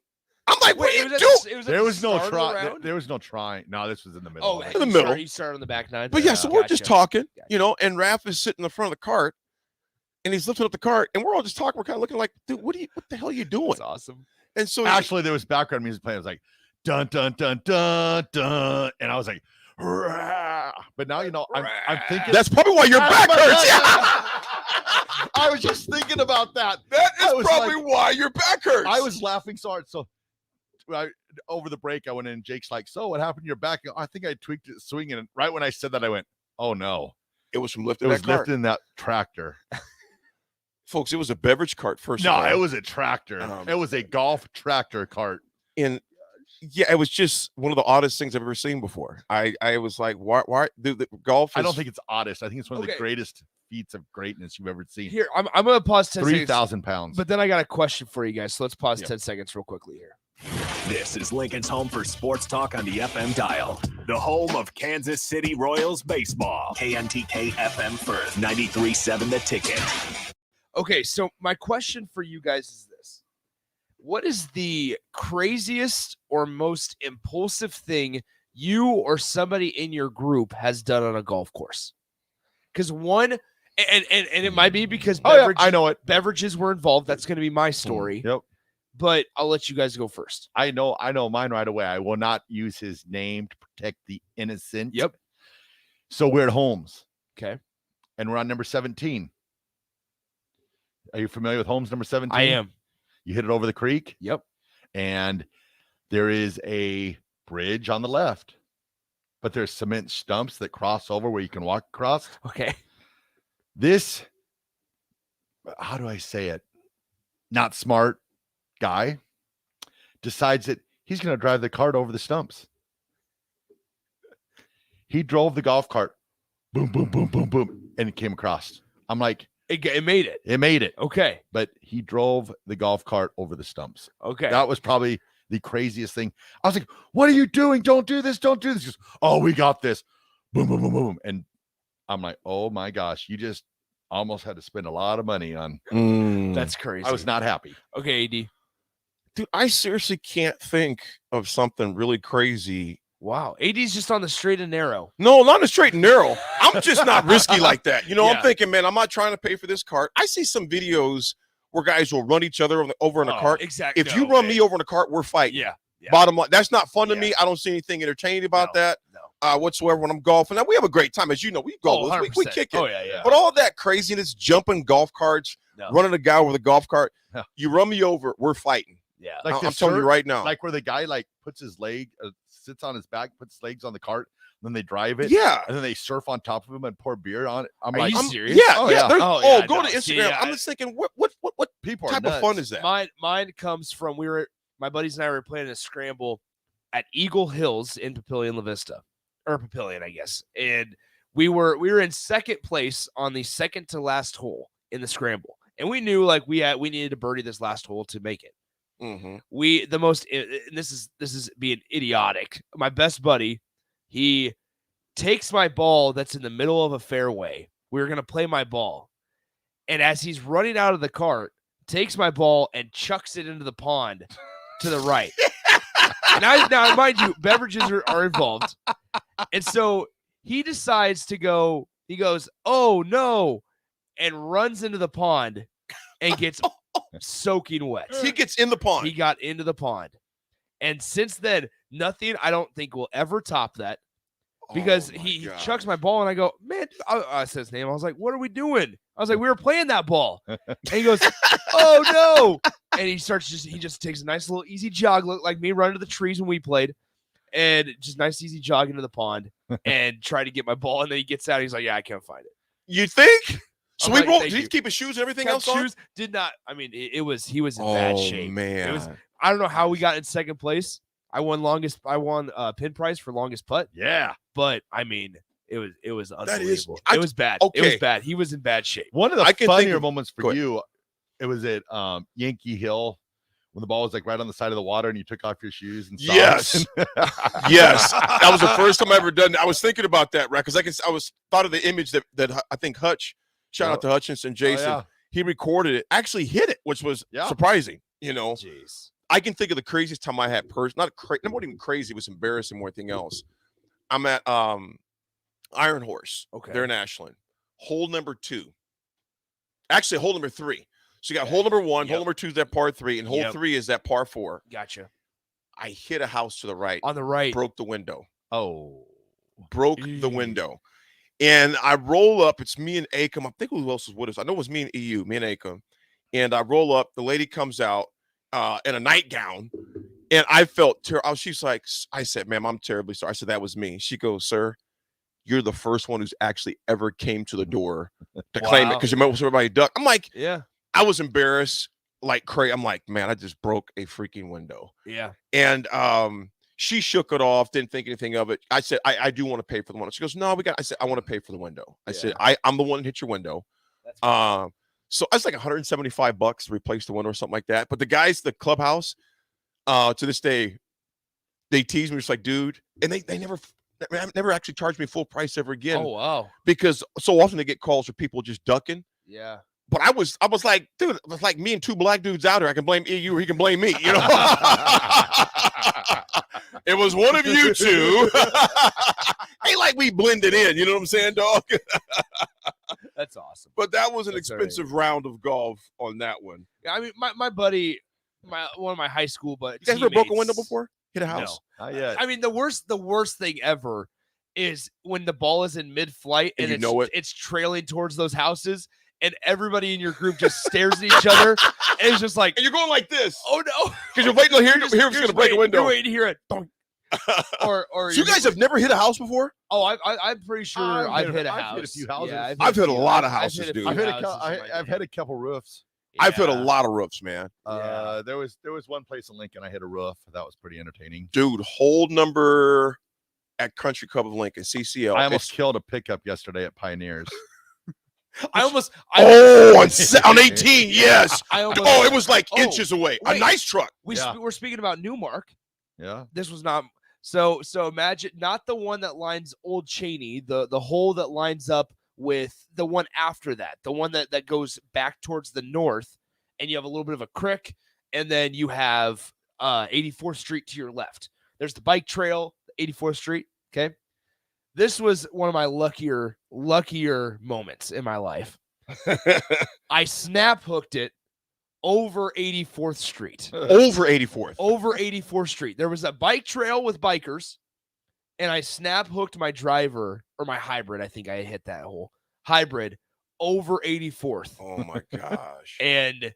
I'm like, what are you doing? There was no try. There was no trying. No, this was in the middle. Oh, in the middle. You started on the back nine. But so we're just talking, and Raff is sitting in the front of the cart, and he's lifting up the cart, and we're all just talking. We're kind of looking like, dude, what the hell are you doing? That's awesome. And so actually, there was background music playing. It was like, dun dun dun dun dun, and I was like, rah. But now I'm thinking that's probably why your back hurts. I was just thinking about that. That is probably why your back hurts. I was laughing so hard. So over the break, I went in, and Jake's like, so what happened to your back? I think I tweaked it swinging. And right when I said that, I went, oh no. It was from lifting lifting that tractor. Folks, it was a beverage cart first. No, it was a tractor. It was a golf tractor cart. And yeah, it was just one of the oddest things I've ever seen before. I was like, why the golf? I don't think it's oddest. I think it's one of the greatest feats of greatness you've ever seen. Here, I'm going to pause 10 seconds. 3,000 pounds. But then I got a question for you guys. So let's pause 10 seconds real quickly here. This is Lincoln's home for sports talk on the FM dial. The home of Kansas City Royals baseball. KNTK FM Firth, 93.7 The Ticket. Okay, so my question for you guys is this. What is the craziest or most impulsive thing you or somebody in your group has done on a golf course? Because one, and it might be because I know it. Beverages were involved. That's going to be my story. Yep. But I'll let you guys go first. I know mine right away. I will not use his name to protect the innocent. Yep. So we're at Holmes. Okay. And we're on number 17. Are you familiar with Holmes number 17? I am. You hit it over the creek? Yep. And there is a bridge on the left, but there's cement stumps that cross over where you can walk across. Okay. This, how do I say it? Not smart guy decides that he's going to drive the cart over the stumps. He drove the golf cart, boom, boom, boom, boom, boom, and it came across. I'm like, it made it. It made it. Okay. But he drove the golf cart over the stumps. Okay. That was probably the craziest thing. I was like, what are you doing? Don't do this. Don't do this. He goes, oh, we got this. Boom, boom, boom, boom. And I'm like, oh my gosh, you just almost had to spend a lot of money on. That's crazy. I was not happy. Okay, AD. Dude, I seriously can't think of something really crazy. Wow. AD's just on the straight and narrow. No, not the straight and narrow. I'm just not risky like that. Yeah. I'm thinking, man, I'm not trying to pay for this cart. I see some videos where guys will run each other over in a cart. Exactly. If you run me over in a cart, we're fighting. Yeah. Bottom line, that's not fun to me. I don't see anything entertaining about that whatsoever when I'm golfing. Now, we have a great time. As you know, we golf. We kick it. Oh, yeah. But all that craziness, jumping golf carts, running a guy with a golf cart, you run me over, we're fighting. Yeah. Like I'm telling you right now. Like where the guy puts his leg, sits on his back, puts his legs on the cart, then they drive it. Yeah. And then they surf on top of him and pour beer on it. I'm Are like, you serious? Yeah. Oh, yeah. yeah. Go to Instagram. I'm just thinking, what people type are of fun is that? Mine comes from my buddies and I were playing a scramble at Eagle Hills in Papillion La Vista, or Papillion, I guess. And we were in second place on the second to last hole in the scramble. And we knew we needed to birdie this last hole to make it. Mm-hmm. And this is being idiotic. My best buddy, he takes my ball that's in the middle of a fairway. We were going to play my ball. And as he's running out of the cart, takes my ball and chucks it into the pond to the right. Now, mind you, beverages are involved. And so he decides to go, he goes, oh no, and runs into the pond and gets soaking wet. He gets in the pond. He got into the pond. And since then, nothing I don't think will ever top that. Because he chucks my ball and I go, man, I said his name. I was like, what are we doing? I was like, we were playing that ball. And he goes, oh no. And he just takes a nice little easy jog, look like me running to the trees when we played. And just nice easy jog into the pond and try to get my ball. And then he gets out and he's like, yeah, I can't find it. You think? So I'm we like, rolled. thank Did he you. keep his shoes and everything Kept else on? shoes, did not. I mean, he was in bad shape. Man. It was, I don't know how we got in second place. I won pin prize for longest putt. Yeah. But I mean, it was That is- unbelievable. I- It was bad. okay. It was bad. He was in bad shape. One of the I can think funnier of- moments Go for ahead. you, it was at Yankee Hill when the ball was like right on the side of the water and you took off your shoes and socks. Yes. Yes. That was the first time I ever done that. I was thinking about that, right? Because I was thought of the image that I think Hutch, shout out to Hutchinson, Jason, yeah. he recorded it, actually hit it, which was surprising, you know. Jeez. I can think of the craziest time I had not even crazy, it was embarrassing more than anything else. I'm at Iron Horse. Okay. They're in Ashland. Hole number 2. Actually, hole number 3. So you got hole number 1, hole number 2 is that par 3, and hole 3 is that par 4. Gotcha. I hit a house to the right. On the right. Broke the window. Oh. Broke the window. And I roll up. It's me and Acom. I think who else was with us? I know it was me and EU, me and Acom. And I roll up. The lady comes out in a nightgown. And I felt terrible. She's like, I said, ma'am, I'm terribly sorry. I said, that was me. She goes, sir, you're the first one who's actually ever came to the door to claim it because you met with everybody duck. I'm like, yeah. I was embarrassed like crazy. I'm like, man, I just broke a freaking window. Yeah. And she shook it off, didn't think anything of it. I said, I do want to pay for the window. She goes, no, I said, I want to pay for the window. I said, I'm the one that hit your window. So I was like $175 to replace the window or something like that. But the guys, the clubhouse, to this day, they tease me just like, dude, and they never actually charged me full price ever again. Oh, wow. Because so often they get calls for people just ducking. Yeah. But I was like, dude, it was like me and 2 black dudes out here. I can blame you or he can blame me, you know? It was one of you two. Ain't like we blended in, you know what I'm saying, dog? That's awesome. But that was an expensive round of golf on that one. Yeah, I mean, my buddy, one of my high school buddies. You guys ever broke a window before? Hit a house? No. Not yet. I mean, the worst thing ever is when the ball is in mid-flight and it's trailing towards those houses. And everybody in your group just stares at each other, and it's just like, and you're going like this. Oh no! Because you're waiting to hear it's going to break a window. You're waiting to hear it. or so you guys have never hit a house before? Oh, I'm pretty sure I've hit a house. I've hit a few houses. Yeah, I've hit a lot of houses, dude. I've hit a couple roofs. Yeah. I've hit a lot of roofs, man. There was one place in Lincoln I hit a roof. That was pretty entertaining. Dude, hole number at Country Club of Lincoln, CCL. I almost killed a pickup yesterday at Pioneers. On 18, yes. It was like inches away. Wait. A nice truck. We're speaking about Newmark. Yeah. This was not so imagine not the one that lines Old Cheney, the hole that lines up with the one after that, the one that goes back towards the north, and you have a little bit of a creek, and then you have 84th Street to your left. There's the bike trail, 84th Street. Okay. This was one of my luckier moments in my life. I snap hooked it over 84th Street. Over 84th. Over 84th Street. There was a bike trail with bikers, and I snap hooked my driver, or my hybrid, I think I hit that hole. Hybrid over 84th. Oh my gosh. And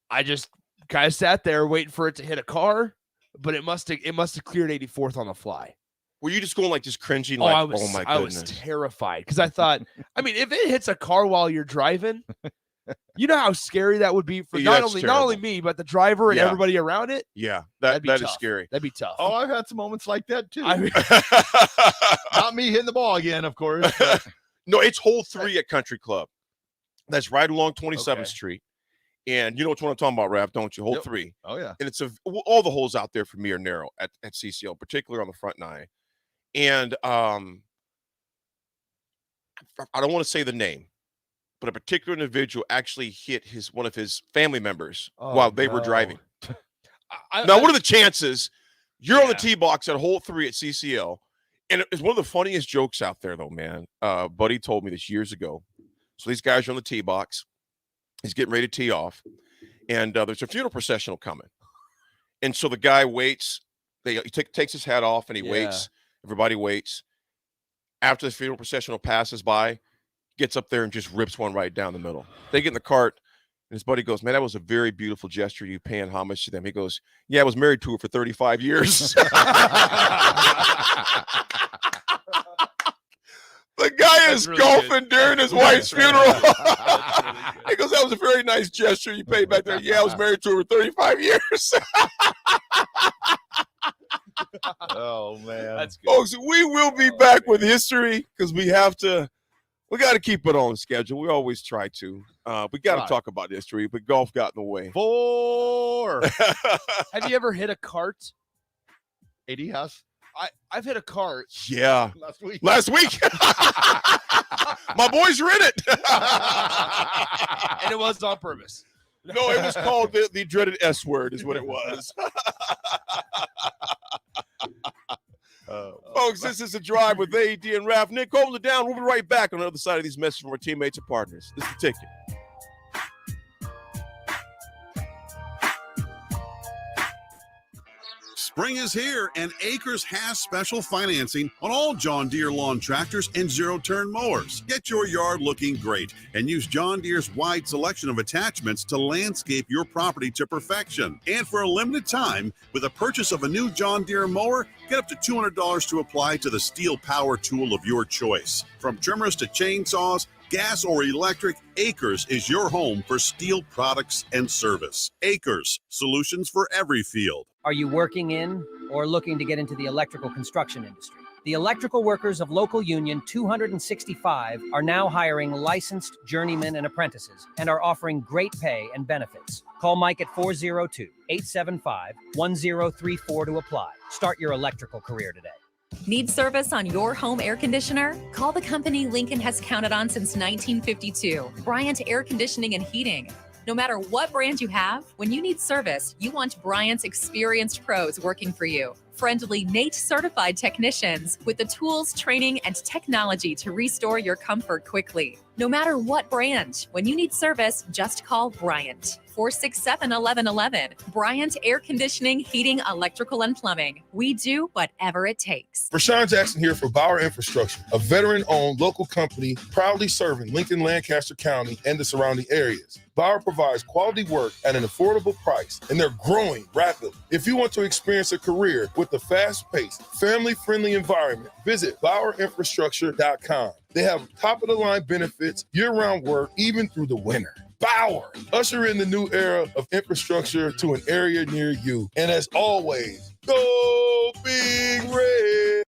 I just kind of sat there waiting for it to hit a car, but it must have cleared 84th on the fly. Were you just going like just cringing? Like, oh my goodness. I was terrified because I thought, I mean, if it hits a car while you're driving, you know how scary that would be for not only me, but the driver and everybody around it. Yeah, that is scary. That'd be tough. Oh, I've had some moments like that too. Not me hitting the ball again, of course. But. No, it's hole 3 at Country Club. That's right along 27th Street. And you know which one I'm talking about, Raff, don't you? Hole 3. Oh, yeah. And it's all the holes out there for me are narrow at CCL, particularly on the front 9. And I don't want to say the name, but a particular individual actually hit one of his family members while they were driving. Now, what are the chances you're on the tee box at hole 3 at CCL? And it's one of the funniest jokes out there, though, man. Buddy told me this years ago. So these guys are on the tee box. He's getting ready to tee off. And there's a funeral processional coming. And so the guy waits. He takes his hat off and he waits. Everybody waits. After the funeral processional passes by, gets up there and just rips one right down the middle. They get in the cart, and his buddy goes, man, that was a very beautiful gesture, you paying homage to them. He goes, yeah, I was married to her for 35 years. The guy is golfing during his wife's funeral. He goes, that was a very nice gesture you paid back there. Yeah, I was married to her for 35 years. Oh, man. That's good. Folks, we will be back with history because we have to We got to keep it on schedule. We always try to. We got to Right. talk about history, but golf got in the way. 4. Have you ever hit a cart? AD has. I've hit a cart. Yeah. Last week. My boys are in it. And it was on purpose. No, it was called the dreaded S word is what it was. Folks, this is A Drive with AD and Raff. Nick, hold it down. We'll be right back on the other side of these messages from our teammates and partners. This is The Ticket. Spring is here, and Acres has special financing on all John Deere lawn tractors and zero-turn mowers. Get your yard looking great and use John Deere's wide selection of attachments to landscape your property to perfection. And for a limited time, with a purchase of a new John Deere mower, get up to $200 to apply to the steel power tool of your choice. From trimmers to chainsaws, gas or electric, Acres is your home for steel products and service. Acres, solutions for every field. Are you working in or looking to get into the electrical construction industry? The electrical workers of local union 265 are now hiring licensed journeymen and apprentices and are offering great pay and benefits. Call Mike at 402-875-1034 to apply. Start your electrical career today. Need service on your home air conditioner? Call the company Lincoln has counted on since 1952, Bryant Air Conditioning and Heating. No matter what brand you have, when you need service, you want Bryant's experienced pros working for you. Friendly NATE certified technicians with the tools, training, and technology to restore your comfort quickly. No matter what brand, when you need service, just call Bryant. 467-1111. Bryant Air Conditioning, Heating, Electrical, and Plumbing. We do whatever it takes. Rashawn Jackson here for Bauer Infrastructure, a veteran-owned local company proudly serving Lincoln, Lancaster County, and the surrounding areas. Bauer provides quality work at an affordable price, and they're growing rapidly. If you want to experience a career with a fast-paced, family-friendly environment, visit BauerInfrastructure.com. They have top-of-the-line benefits, year-round work, even through the winter. Bauer, usher in the new era of infrastructure to an area near you. And as always, go Big Red.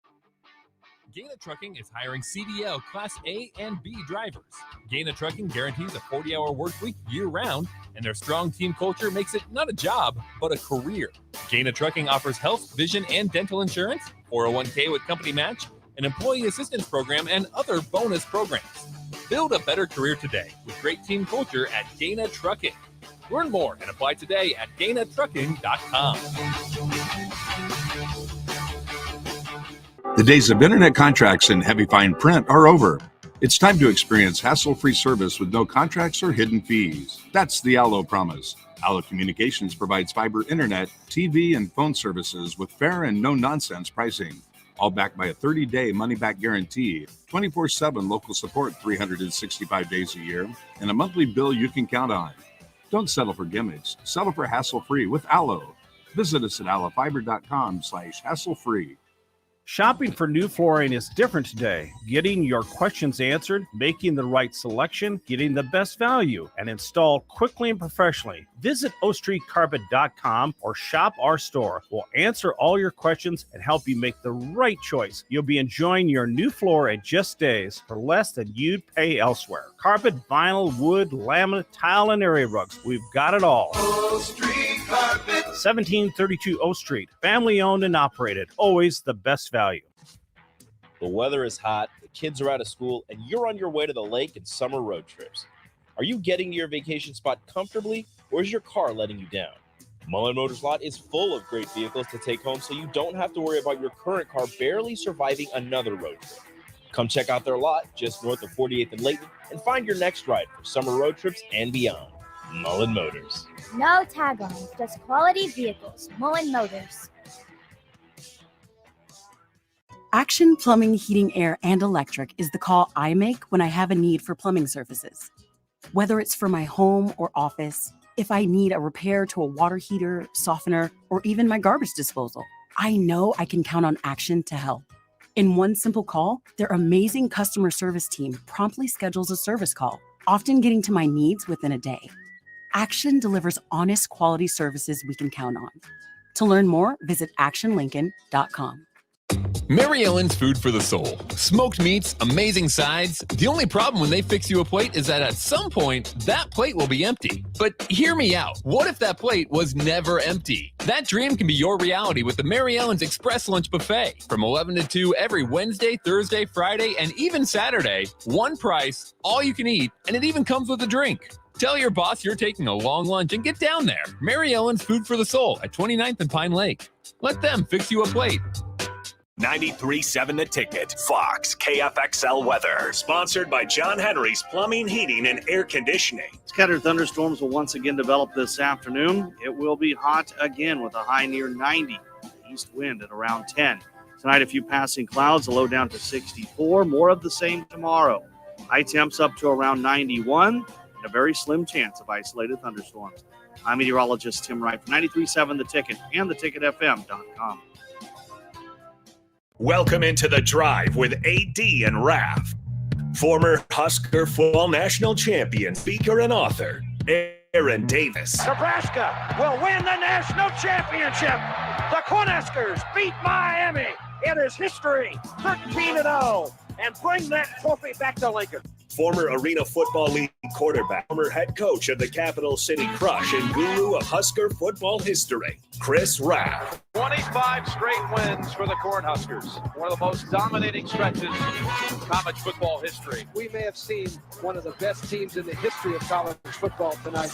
Gaina Trucking is hiring CDL Class A and B drivers. Gaina Trucking guarantees a 40-hour work week year-round, and their strong team culture makes it not a job, but a career. Gaina Trucking offers health, vision, and dental insurance, 401k with company match, an employee assistance program, and other bonus programs. Build a better career today with great team culture at Gaina Trucking. Learn more and apply today at GainaTrucking.com. The days of internet contracts and heavy fine print are over. It's time to experience hassle-free service with no contracts or hidden fees. That's the Allo promise. Allo Communications provides fiber internet, TV, and phone services with fair and no-nonsense pricing. All backed by a 30-day money-back guarantee, 24/7 local support 365 days a year, and a monthly bill you can count on. Don't settle for gimmicks. Settle for hassle-free with Allo. Visit us at allofiber.com/hassle-free. Shopping for new flooring is different today. Getting your questions answered, making the right selection, getting the best value, and installed quickly and professionally. Visit ostreetcarpet.com or shop our store. We'll answer all your questions and help you make the right choice. You'll be enjoying your new floor in just days for less than you'd pay elsewhere. Carpet, vinyl, wood, laminate, tile, and area rugs. We've got it all. O Street Carpet. 1732 O Street. Family owned and operated. Always the best value. The weather is hot, the kids are out of school, and you're on your way to the lake and summer road trips. Are you getting to your vacation spot comfortably, or is your car letting you down? Mullen Motors Lot is full of great vehicles to take home, so you don't have to worry about your current car barely surviving another road trip. Come check out their lot just north of 48th and Layton and find your next ride for summer road trips and beyond. Mullen Motors. No tag-ons, just quality vehicles. Mullen Motors. Action Plumbing, Heating, Air, and Electric is the call I make when I have a need for plumbing services. Whether it's for my home or office, if I need a repair to a water heater, softener, or even my garbage disposal, I know I can count on Action to help. In one simple call, their amazing customer service team promptly schedules a service call, often getting to my needs within a day. Action delivers honest quality services we can count on. To learn more, visit actionlincoln.com. Mary Ellen's Food for the Soul. Smoked meats, amazing sides. The only problem when they fix you a plate is that at some point, that plate will be empty. But hear me out. What if that plate was never empty? That dream can be your reality with the Mary Ellen's Express Lunch Buffet. From 11 to 2 every Wednesday, Thursday, Friday, and even Saturday. One price, all you can eat, and it even comes with a drink. Tell your boss you're taking a long lunch and get down there. Mary Ellen's Food for the Soul at 29th and Pine Lake. Let them fix you a plate. 93.7 The Ticket. Fox KFXL weather. Sponsored by John Henry's Plumbing, Heating, and Air Conditioning. Scattered thunderstorms will once again develop this afternoon. It will be hot again with a high near 90. East wind at around 10. Tonight, a few passing clouds, a low down to 64. More of the same tomorrow. High temps up to around 91, and a very slim chance of isolated thunderstorms. I'm meteorologist Tim Wright from 93.7 The Ticket and theticketfm.com. Welcome into The Drive with AD and Raff. Former Husker football national champion, speaker, and author, Aaron Davis. Nebraska will win the national championship. The Cornhuskers beat Miami. It is history, 13-0, and bring that trophy back to Lincoln. Former Arena Football League quarterback, former head coach of the Capital City Crush and guru of Husker football history, Chris Raff. 25 straight wins for the Cornhuskers. One of the most dominating stretches in college football history. We may have seen one of the best teams in the history of college football tonight.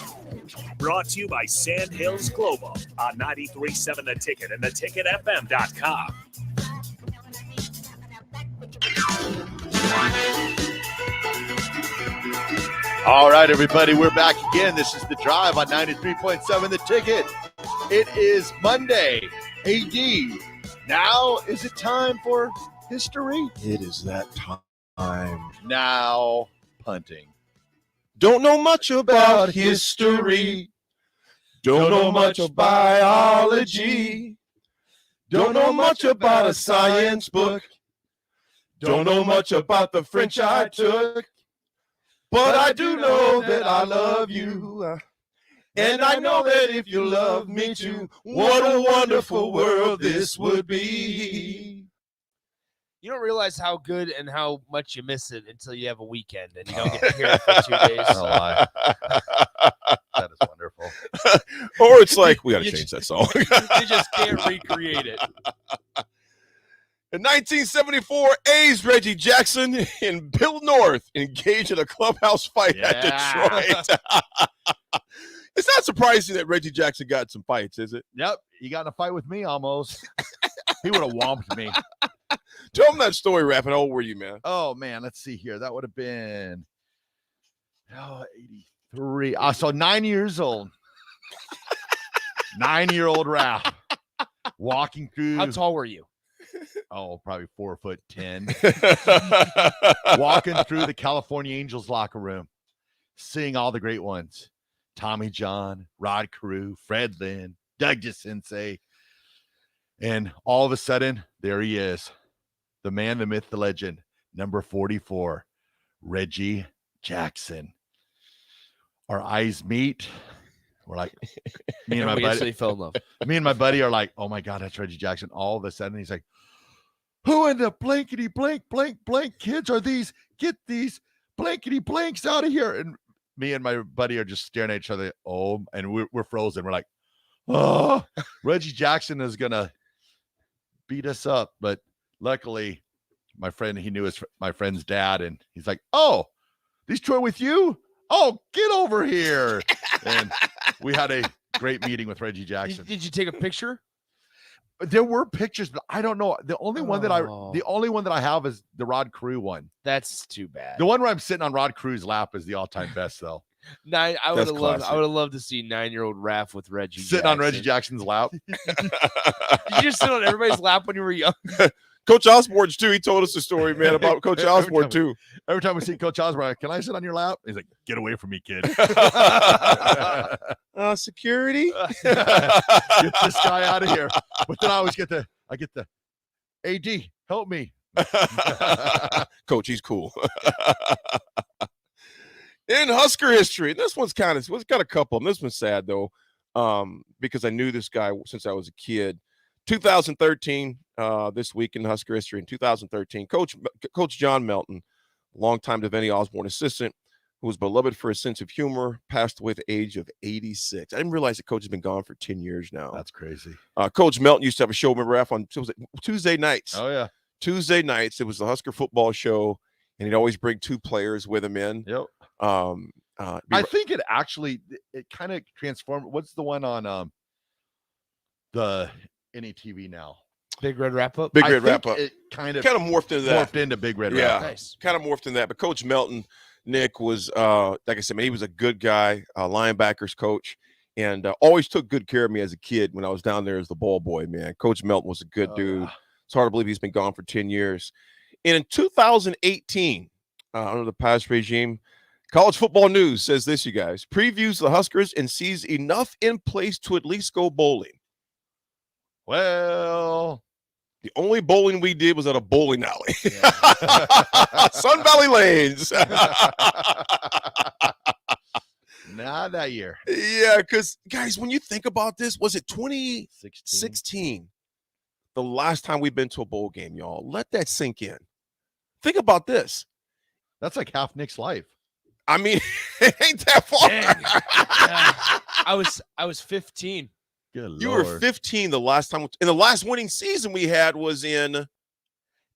Brought to you by Sand Hills Global on 93.7 The Ticket and theticketfm.com. All right, everybody, we're back again. This is The Drive on 93.7 The Ticket. It is Monday. AD, now is it time for history? It is that time. Now, punting. Don't know much about history. Don't know much of biology. Don't know much about a science book. Don't know much about the French I took. But I do know that I love you. And I know that if you love me too, what a wonderful world this would be. You don't realize how good and how much you miss it until you have a weekend and you don't get to hear it for 2 days. No lie. That is wonderful. Or it's like, we got to change that song. You just can't recreate it. In 1974, A's Reggie Jackson and Bill North engaged in a clubhouse fight at Detroit. It's not surprising that Reggie Jackson got some fights, is it? Yep, he got in a fight with me almost. He would have whomped me. Tell him that story, Raff. How old were you, man? Oh, man, let's see here. That would have been 83. So 9 years old. 9-year-old Raff walking through. How tall were you? Oh, probably 4'10". Walking through the California Angels locker room, seeing all the great ones. Tommy John, Rod Carew, Fred Lynn, Doug DeCinces. And all of a sudden, there he is. The man, the myth, the legend, number 44, Reggie Jackson. Our eyes meet. We're like, me and my buddy fell in love. Me and my buddy are like, oh my God, that's Reggie Jackson. All of a sudden, he's like, who in the blankety blank kids are these? Get these blankety blanks out of here. And me and my buddy are just staring at each other. Oh, and we're frozen. We're like, oh, Reggie Jackson is going to beat us up. But luckily, my friend, he knew my friend's dad. And he's like, oh, these two are with you? Oh, get over here. And we had a great meeting with Reggie Jackson. Did you take a picture? There were pictures, but I don't know. The only one that I have is the Rod Carew one. That's too bad. The one where I'm sitting on Rod Crew's lap is the all-time best, though. I would have loved to see 9-year-old Raff with Reggie sitting on Reggie Jackson's lap. Did you just sit on everybody's lap when you were young? Coach Osborne's too. He told us a story, man, about Coach Osborne too. Every time we see Coach Osborne, can I sit on your lap? He's like, get away from me, kid. Security. Get this guy out of here. But then I always get the AD, help me. Coach, he's cool. In Husker history, this one's got a couple of them. This one's sad though, because I knew this guy since I was a kid. 2013, this week in Husker history, in 2013, Coach John Melton, longtime Devaney Osborne assistant, who was beloved for his sense of humor, passed away at the age of 86. I didn't realize the coach has been gone for 10 years now. That's crazy. Coach Melton used to have a show, remember, Raff, on Tuesday nights. Oh, yeah. Tuesday nights. It was the Husker football show, and he'd always bring 2 players with him in. Yep. I think it kind of transformed. What's the one on the NETV now? Big Red Wrap Up. Big Red Wrap Up. It kind of morphed into that. Morphed into Big Red Wrap Yeah, Up. Nice. kind of morphed into that. But Coach Melton, Nick, was like I said, man, he was a good guy, linebackers coach, and always took good care of me as a kid when I was down there as the ball boy. Man, Coach Melton was a good dude. Yeah. It's hard to believe he's been gone for 10 years. And in 2018, under the past regime, College Football News says this, you guys, previews the Huskers and sees enough in place to at least go bowling. Well, the only bowling we did was at a bowling alley. Sun Valley Lanes. Not that year. Yeah, because, guys, when you think about this, was it 2016? The last time we've been to a bowl game, y'all. Let that sink in. Think about this. That's like half Nick's life. I mean, it ain't that far. I was 15. Good You Lord. were 15 the last time. And the last winning season we had was in.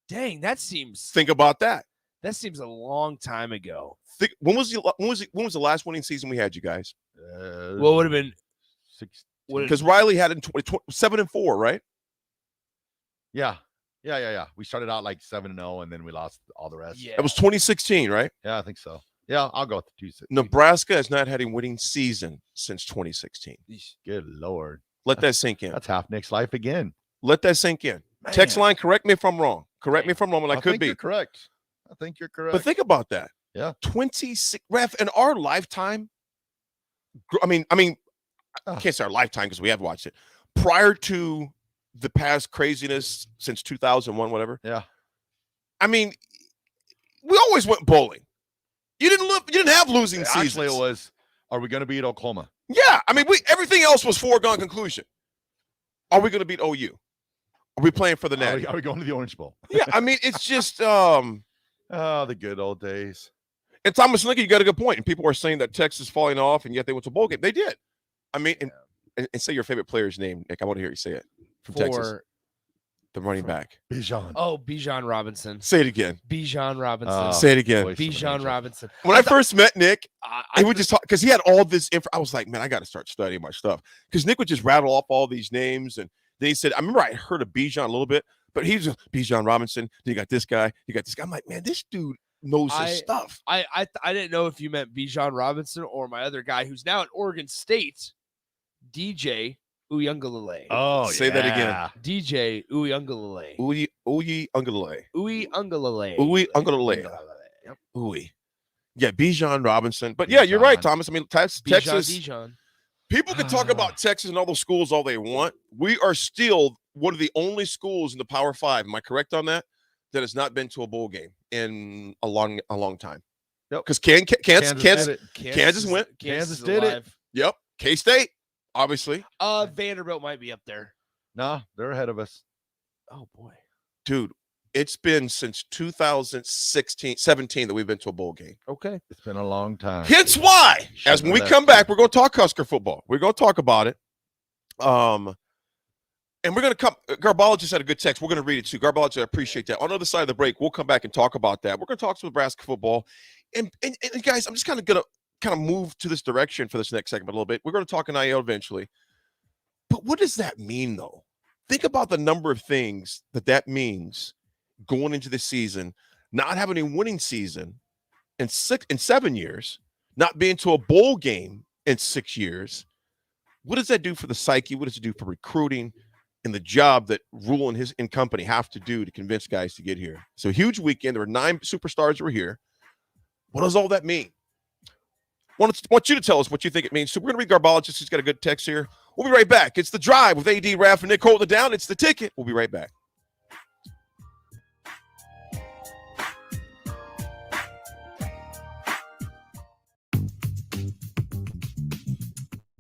Dang, that seems. Think about that. That seems a long time ago. When was the last winning season we had, you guys? What would have been? Because Riley had it in 7-4, right? Yeah. We started out like 7-0, and then we lost all the rest. Yeah. It was 2016, right? Yeah, I think so. Yeah, I'll go with the 2-6. Nebraska has not had a winning season since 2016. Good Lord. Let that sink in. That's half Nick's life again. Let that sink in. Man. Text line, correct me if I'm wrong. Correct me if I'm wrong, and I could think be. You're correct. I think you're correct. But think about that. Yeah. 26, Raff, in our lifetime, I can't say our lifetime because we have watched it. Prior to the past craziness since 2001, whatever. Yeah. I mean, we always went bowling. You didn't have losing seasons. Actually, it was, are we going to beat Oklahoma? Yeah. I mean, everything else was foregone conclusion. Are we going to beat OU? Are we playing for the Natty? Are we going to the Orange Bowl? Yeah. I mean, it's just the good old days. And Thomas Lincoln, you got a good point. And people are saying that Texas is falling off, and yet they went to a bowl game. They did. I mean, and say your favorite player's name, Nick. I want to hear you say it. From Texas. The running back. Bijan. Oh, Bijan Robinson. Say it again. Bijan Robinson. Say it again. Bijan Robinson. When I first met Nick, I would just talk because he had all this info. I was like, man, I got to start studying my stuff because Nick would just rattle off all these names, and then he said, I remember I heard of Bijan a little bit, but he was just Bijan Robinson. Then you got this guy. You got this guy. I'm like, man, this dude knows his stuff. I didn't know if you meant Bijan Robinson or my other guy who's now at Oregon State, DJ Uyunglele. Oh, say that again. DJ Uyunglele. Uyunglele. Uyunglele. Yep. Uy. Yeah, Bijan Robinson. But yeah, you're right, Thomas. I mean, Texas. Bijan. People can talk about Texas and all those schools all they want. We are still one of the only schools in the Power Five. Am I correct on that? That has not been to a bowl game in a long time. Yep. Because Kansas went. Kansas did it. Yep. K-State, obviously. Vanderbilt might be up there. No, they're ahead of us. Oh boy, dude, it's been since 2017 that we've been to a bowl game. Okay, it's been a long time. Hence why, as when we come back, we're going to talk Husker football. We're going to talk about it. And we're going to come. Garbologist had a good text. We're going to read it too. Garbologist, I appreciate that. On the other side of the break, we'll come back and talk about that. We're going to talk some Nebraska football. And guys, I'm just kind of going to move to this direction for this next segment a little bit. We're going to talk NIL eventually. But what does that mean, though? Think about the number of things that means going into the season, not having a winning season in 7 years, not being to a bowl game in 6 years. What does that do for the psyche? What does it do for recruiting and the job that Rule and his company have to do to convince guys to get here? So huge weekend. There were 9 superstars who were here. What does all that mean? I want you to tell us what you think it means. So we're going to read Garbologist. He's got a good text here. We'll be right back. It's The Drive with AD, Raff, and Nick holding it down. It's The Ticket. We'll be right back.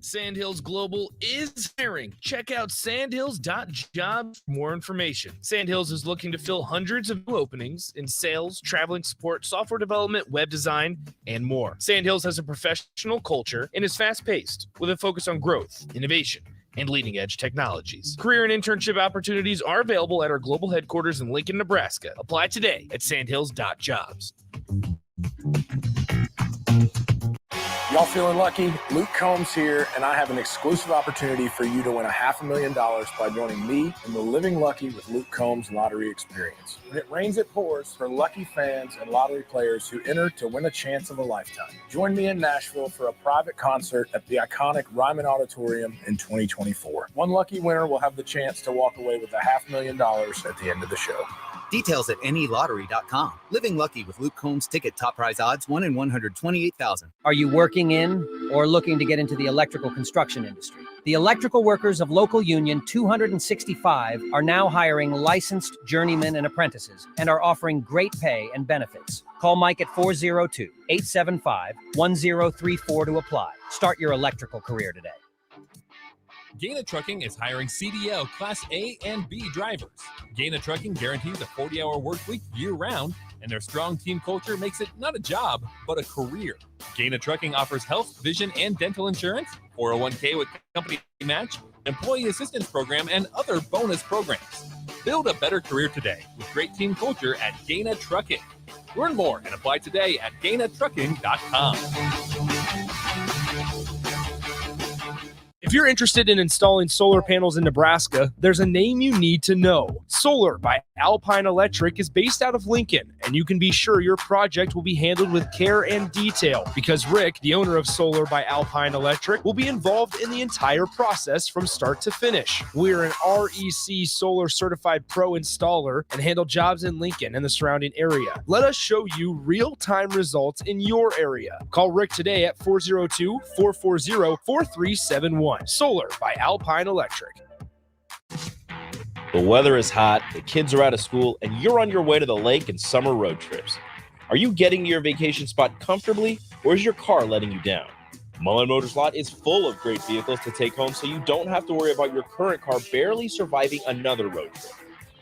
Sandhills Global is hiring. Check out sandhills.jobs for more information. Sandhills is looking to fill hundreds of new openings in sales, traveling support, software development, web design, and more. Sandhills has a professional culture and is fast-paced with a focus on growth, innovation, and leading-edge technologies. Career and internship opportunities are available at our global headquarters in Lincoln, Nebraska. Apply today at sandhills.jobs. Y'all feeling lucky? Luke Combs here, and I have an exclusive opportunity for you to win $500,000 by joining me in the Living Lucky with Luke Combs Lottery Experience. When it rains, it pours for lucky fans and lottery players who enter to win a chance of a lifetime. Join me in Nashville for a private concert at the iconic Ryman Auditorium in 2024. One lucky winner will have the chance to walk away with $500,000 at the end of the show. Details at nelottery.com. Living Lucky with Luke Combs ticket top prize odds 1 in 128,000. Are you working in or looking to get into the electrical construction industry? The electrical workers of local union 265 are now hiring licensed journeymen and apprentices and are offering great pay and benefits. Call Mike at 402-875-1034 to apply. Start your electrical career today. Gaina Trucking is hiring CDL Class A and B drivers. Gaina Trucking guarantees a 40-hour work week year-round, and their strong team culture makes it not a job, but a career. Gaina Trucking offers health, vision, and dental insurance, 401k with company match, employee assistance program, and other bonus programs. Build a better career today with great team culture at Gaina Trucking. Learn more and apply today at GainaTrucking.com. If you're interested in installing solar panels in Nebraska, there's a name you need to know. Solar by Alpine Electric is based out of Lincoln, and you can be sure your project will be handled with care and detail because Rick, the owner of Solar by Alpine Electric, will be involved in the entire process from start to finish. We're an REC Solar Certified Pro installer and handle jobs in Lincoln and the surrounding area. Let us show you real-time results in your area. Call Rick today at 402-440-4371. Solar by Alpine Electric. The weather is hot, the kids are out of school, and you're on your way to the lake and summer road trips. Are you getting to your vacation spot comfortably, or is your car letting you down? Mullen Motors Lot is full of great vehicles to take home so you don't have to worry about your current car barely surviving another road trip.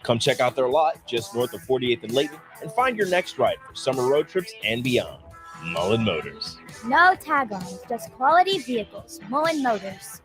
Come check out their lot just north of 48th and Layton and find your next ride for summer road trips and beyond. Mullen Motors. No tag-ons, just quality vehicles. Mullen Motors.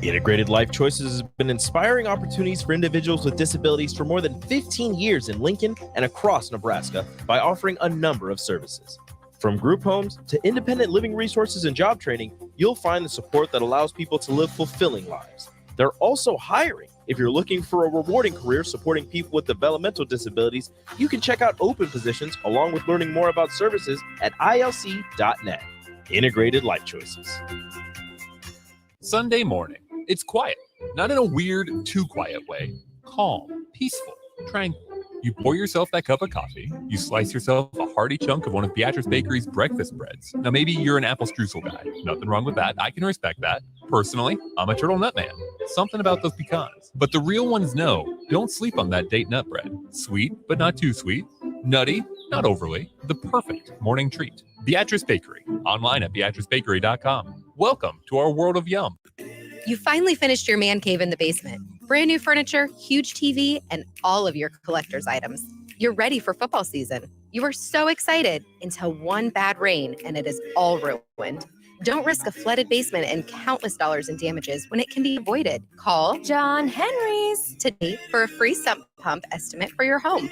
Integrated Life Choices has been inspiring opportunities for individuals with disabilities for more than 15 years in Lincoln and across Nebraska by offering a number of services. From group homes to independent living resources and job training, you'll find the support that allows people to live fulfilling lives. They're also hiring. If you're looking for a rewarding career supporting people with developmental disabilities, you can check out open positions along with learning more about services at ilc.net. Integrated Life Choices. Sunday morning. It's quiet, not in a weird, too quiet way. Calm, peaceful, tranquil. You pour yourself that cup of coffee. You slice yourself a hearty chunk of one of Beatrice Bakery's breakfast breads. Now, maybe you're an apple streusel guy. Nothing wrong with that. I can respect that. Personally, I'm a turtle nut man. Something about those pecans. But the real ones know, don't sleep on that date nut bread. Sweet, but not too sweet. Nutty, not overly. The perfect morning treat. Beatrice Bakery. Online at beatricebakery.com. Welcome to our world of yum. You finally finished your man cave in the basement. Brand new furniture, huge TV, and all of your collector's items. You're ready for football season. You are so excited until one bad rain and it is all ruined. Don't risk a flooded basement and countless dollars in damages when it can be avoided. Call John Henry's today for a free sump pump estimate for your home.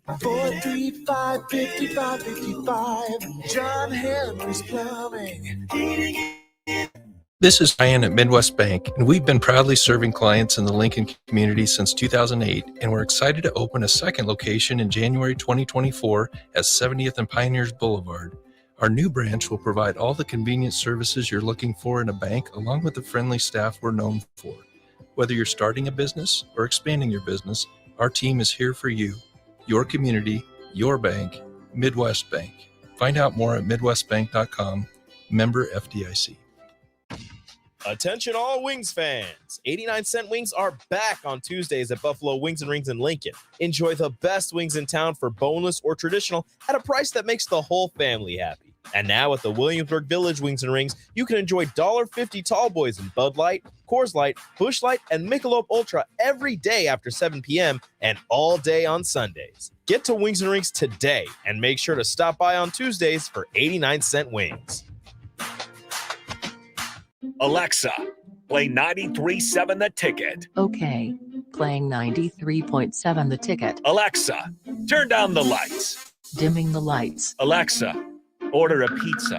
435-5555. John Henry's Plumbing. This is Ryan at Midwest Bank, and we've been proudly serving clients in the Lincoln community since 2008, and we're excited to open a second location in January 2024 at 70th and Pioneers Boulevard. Our new branch will provide all the convenient services you're looking for in a bank, along with the friendly staff we're known for. Whether you're starting a business or expanding your business, our team is here for you. Your community, your bank, Midwest Bank. Find out more at midwestbank.com, member FDIC. Attention all Wings fans. 89-cent wings are back on Tuesdays at Buffalo Wings and Rings in Lincoln. Enjoy the best wings in town for boneless or traditional at a price that makes the whole family happy. And now at the Williamsburg Village Wings and Rings, you can enjoy $1.50 tall boys in Bud Light, Coors Light, Busch Light, and Michelob Ultra every day after 7 p.m. and all day on Sundays. Get to Wings and Rings today and make sure to stop by on Tuesdays for 89-cent wings. Alexa, play 93.7 The Ticket. Okay, playing 93.7 The Ticket. Alexa, turn down the lights. Dimming the lights. Alexa, order a pizza.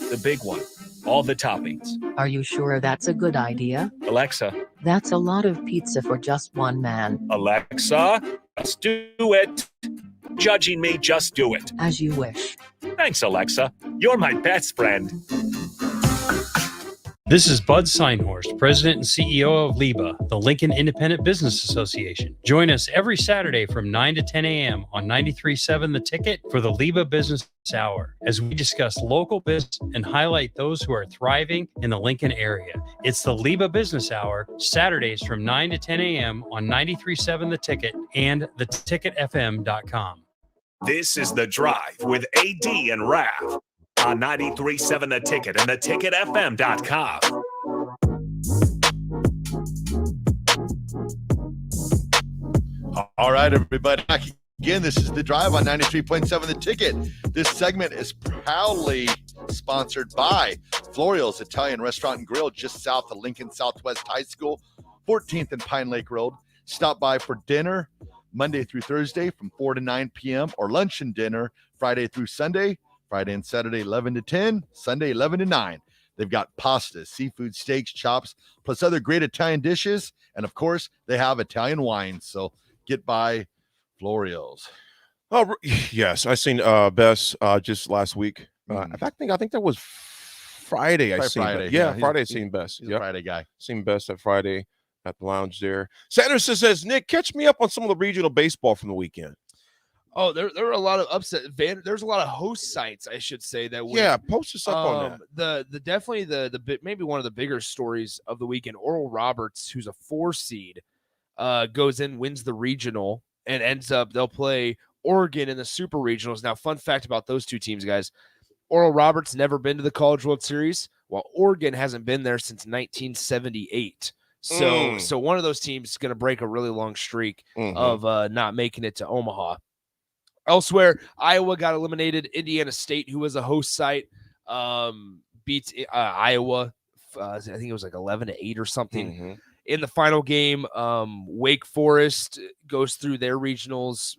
The big one. All the toppings. Are you sure that's a good idea? Alexa. That's a lot of pizza for just one man. Alexa, just do it. Judging me, just do it. As you wish. Thanks, Alexa. You're my best friend. This is Bud Seinhorst, President and CEO of LIBA, the Lincoln Independent Business Association. Join us every Saturday from 9 to 10 a.m. on 93.7 The Ticket for the LIBA Business Hour, as we discuss local business and highlight those who are thriving in the Lincoln area. It's the LIBA Business Hour, Saturdays from 9 to 10 a.m. on 93.7 The Ticket and theticketfm.com. This is The Drive with AD and Raff on 93.7 The Ticket and theticketfm.com. All right, everybody. Back again, this is The Drive on 93.7 The Ticket. This segment is proudly sponsored by Florial's Italian Restaurant and Grill, just south of Lincoln Southwest High School, 14th and Pine Lake Road. Stop by for dinner Monday through Thursday from 4 to 9 p.m. or lunch and dinner Friday through Sunday. Friday and Saturday, 11 to 10, Sunday, 11 to 9. They've got pastas, seafood, steaks, chops, plus other great Italian dishes. And, of course, they have Italian wines. So get by Florial's. Oh, yes. I seen Bess just last week. In fact, I think that was Friday. I seen Friday. Yeah, Friday I seen Bess. He's a Friday guy. Seen Bess that Friday at the lounge there. Sanderson says, Nick, catch me up on some of the regional baseball from the weekend. Oh, there were a lot of upset. There's a lot of host sites, I should say, that post us up on that. The definitely the maybe one of the bigger stories of the weekend. Oral Roberts, who's a 4 seed, goes in, wins the regional, and ends up they'll play Oregon in the Super Regionals. Now, fun fact about those two teams, guys: Oral Roberts never been to the College World Series, while Oregon hasn't been there since 1978. So one of those teams is going to break a really long streak of not making it to Omaha. Elsewhere, Iowa got eliminated. Indiana State, who was a host site, beats Iowa. I think it was like 11-8 or something. In the final game, Wake Forest goes through their regionals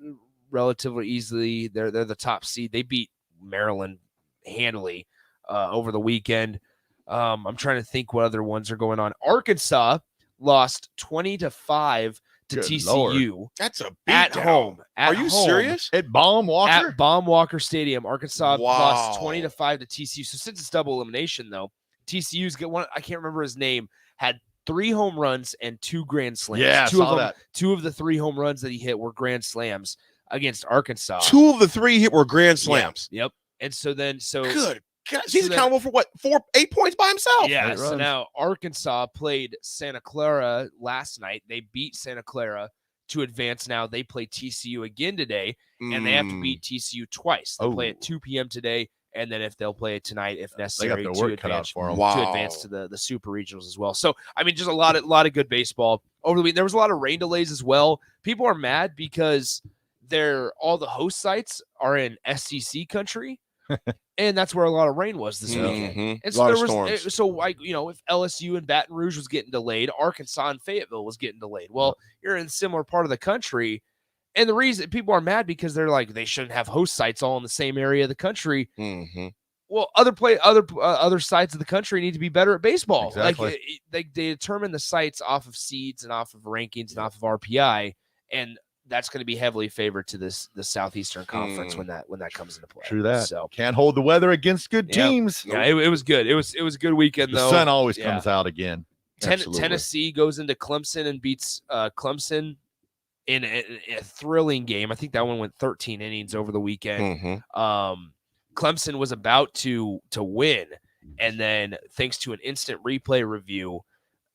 relatively easily. They're the top seed. They beat Maryland handily over the weekend. I'm trying to think what other ones are going on. Arkansas lost 20-5 to Good TCU. Lord. That's a at beatdown. home. Are you serious? At Baum Walker? At Baum Walker Stadium, Arkansas lost 20-5 to TCU. So since it's double elimination, though, TCU's get one. I can't remember his name. Had 3 home runs and 2 grand slams. Yeah, saw that. 2 of the 3 home runs that he hit were grand slams against Arkansas. 2 of the 3 hit were grand slams. Yep. And so Good. He's accountable for what? 8 points by himself. Yeah. So now Arkansas played Santa Clara last night. They beat Santa Clara to advance. Now they play TCU again today, and they have to beat TCU twice. They play at 2 p.m. today, and then if they'll play it tonight, if necessary, their work cut out for them. to advance to the Super Regionals as well. So I mean, just a lot of good baseball over the week. There was a lot of rain delays as well. People are mad because all the host sites are in SEC country. And that's where a lot of rain was this weekend. And so there was, if LSU and Baton Rouge was getting delayed, Arkansas and Fayetteville was getting delayed. Well, you're in a similar part of the country, and the reason people are mad because they're like they shouldn't have host sites all in the same area of the country. Well, other sides of the country need to be better at baseball. Exactly. Like they determine the sites off of seeds and off of rankings and off of RPI, and that's going to be heavily favored to the Southeastern Conference when that comes into play. True that. So can't hold the weather against good teams. Yeah, it was good. It was a good weekend though. The sun always comes out again. Tennessee goes into Clemson and beats Clemson in a thrilling game. I think that one went 13 innings over the weekend. Clemson was about to win, and then thanks to an instant replay review,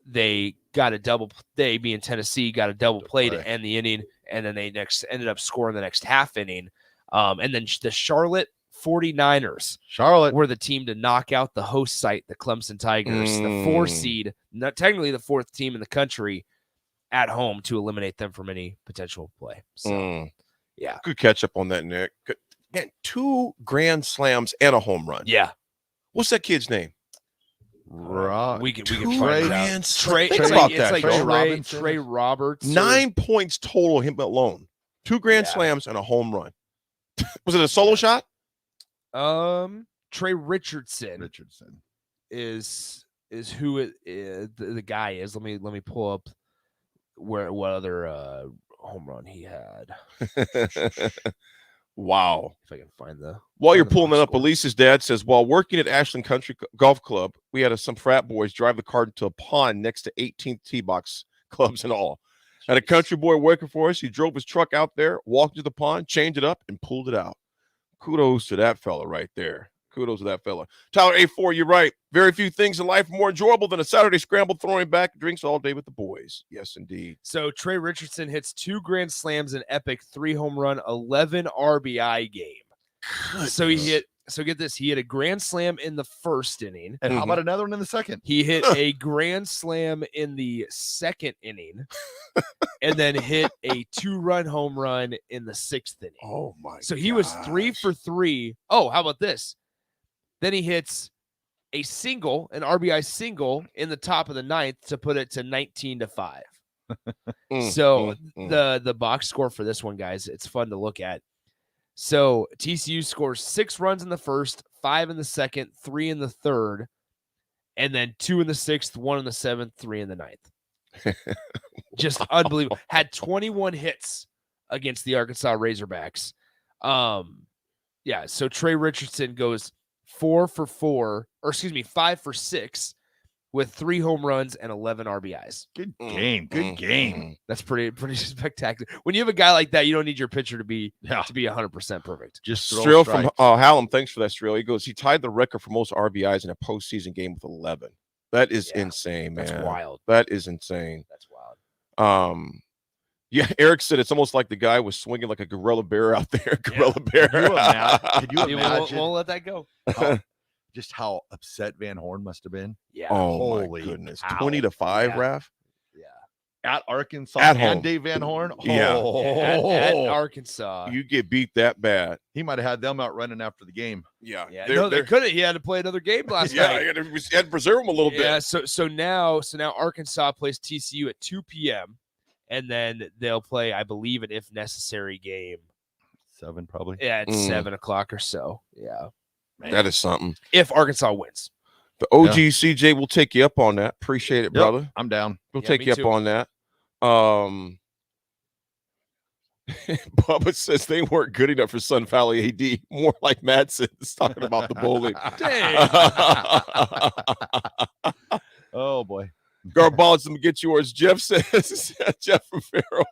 they got a double. They being Tennessee got a double play to end the inning, and then they ended up scoring the next half inning. And then the Charlotte 49ers Charlotte were the team to knock out the host site, the Clemson Tigers, the 4 seed, not technically the 4th team in the country at home to eliminate them from any potential play. So, yeah. Good catch up on that, Nick. Good. Man, 2 grand slams and a home run. Yeah. What's that kid's name? We can find out. Trey, Think about that. It's like Robinson. Trey Roberts. 9 points total, him alone. 2 grand slams and a home run. Was it a solo shot? Trey Richardson is who it is, the guy is. Let me pull up what other home run he had. Wow. If I can find the While you're pulling that up, Elise's dad says, while working at Ashland Country Golf Club, we had some frat boys drive the cart into a pond next to 18th tee box clubs and all. Had a country boy working for us. He drove his truck out there, walked to the pond, changed it up, and pulled it out. Kudos to that fella right there. Kudos to that fella. Tyler A4, you're right. Very few things in life are more enjoyable than a Saturday scramble throwing back drinks all day with the boys. Yes, indeed. So Trey Richardson hits 2 grand slams, an epic 3 home run, 11 RBI game. So get this. He hit a grand slam in the 1st inning. And how about another one in the 2nd? He hit a grand slam in the 2nd inning and then hit a 2-run home run in the 6th inning. Oh, my So he was 3 for 3. Oh, how about this? Then he hits a single, an RBI single in the top of the 9th to put it to 19-5. So the box score for this one, guys, it's fun to look at. So TCU scores 6 runs in the 1st, 5 in the 2nd, 3 in the 3rd, and then 2 in the 6th, 1 in the 7th, 3 in the 9th. Just unbelievable. Had 21 hits against the Arkansas Razorbacks. Yeah, so Trey Richardson goes 5 for 6 with 3 home runs and 11 RBIs. Good game. Good game. That's pretty spectacular. When you have a guy like that, you don't need your pitcher to be 100% perfect. Just Strill from Hallam, thanks for that, Strill. He goes, he tied the record for most RBIs in a postseason game with 11. That is insane, man. That's wild. That is insane. That's wild. Yeah, Eric said it's almost like the guy was swinging like a gorilla bear out there. Gorilla bear. Could you We imagine? won't let that go. Just how upset Van Horn must have been. Yeah. Oh, Holy my goodness. cow. 20-5, Raff? At Arkansas At and home. Dave Van Horn. Yeah. At Arkansas. You get beat that bad. He might have had them out running after the game. Yeah. No, they couldn't. He had to play another game last night. He had to preserve him a little Yeah, bit. so now Arkansas plays TCU at 2 p.m. and then they'll play, I believe, an if necessary game. 7 probably. Yeah, it's 7 o'clock or so. Yeah. Man. That is something. If Arkansas wins. The OG CJ will take you up on that. Appreciate it, brother. I'm down. We'll Yeah, take me you up too. on that. Bubba says they weren't good enough for Sun Valley AD. More like Madsen's talking about the bowling. Oh, boy. Garbage, let me get yours. Jeff says, Jeff from Farrell.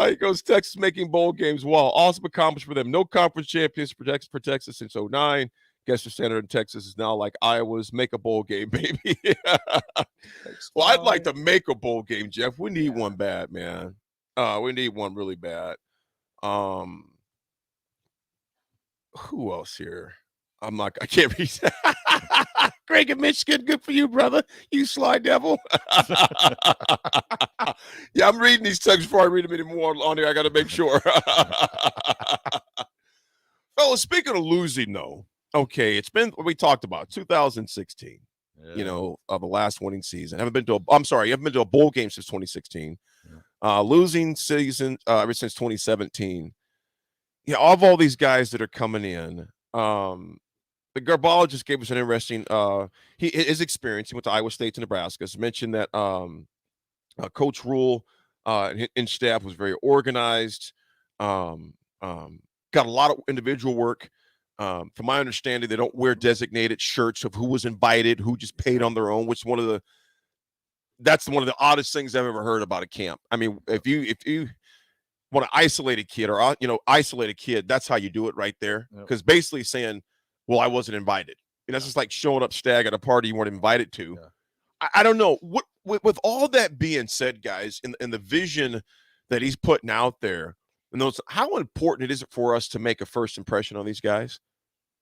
He goes, Texas making bowl games. Wow, awesome accomplishment for them. No conference champions for Texas since 2009. Guess the standard in Texas is now like Iowa's. Make a bowl game, baby. Well, I'd like to make a bowl game, Jeff. We need one bad, man. We need one really bad. Who else here? I can't be. Greg in Michigan, good for you, brother. You sly devil. Yeah, I'm reading these texts before I read them anymore on here. I got to make sure. Fellas, speaking of losing, though, okay, it's been what we talked about, 2016. You know, the last winning season. You haven't been to a bowl game since 2016. Losing season ever since 2017. Yeah, of all these guys that are coming in, the garbologist gave us an interesting his experience. He went to Iowa State to Nebraska. As mentioned that Coach Rule and staff was very organized. Got a lot of individual work. From my understanding, they don't wear designated shirts of who was invited, who just paid on their own, which that's one of the oddest things I've ever heard about a camp. I mean, if you want to isolate a kid, that's how you do it right there. Because basically saying, well, I wasn't invited. And that's just like showing up stag at a party you weren't invited to. I don't know. With all that being said, guys, in the vision that he's putting out there, And those, how important is it for us to make a first impression on these guys?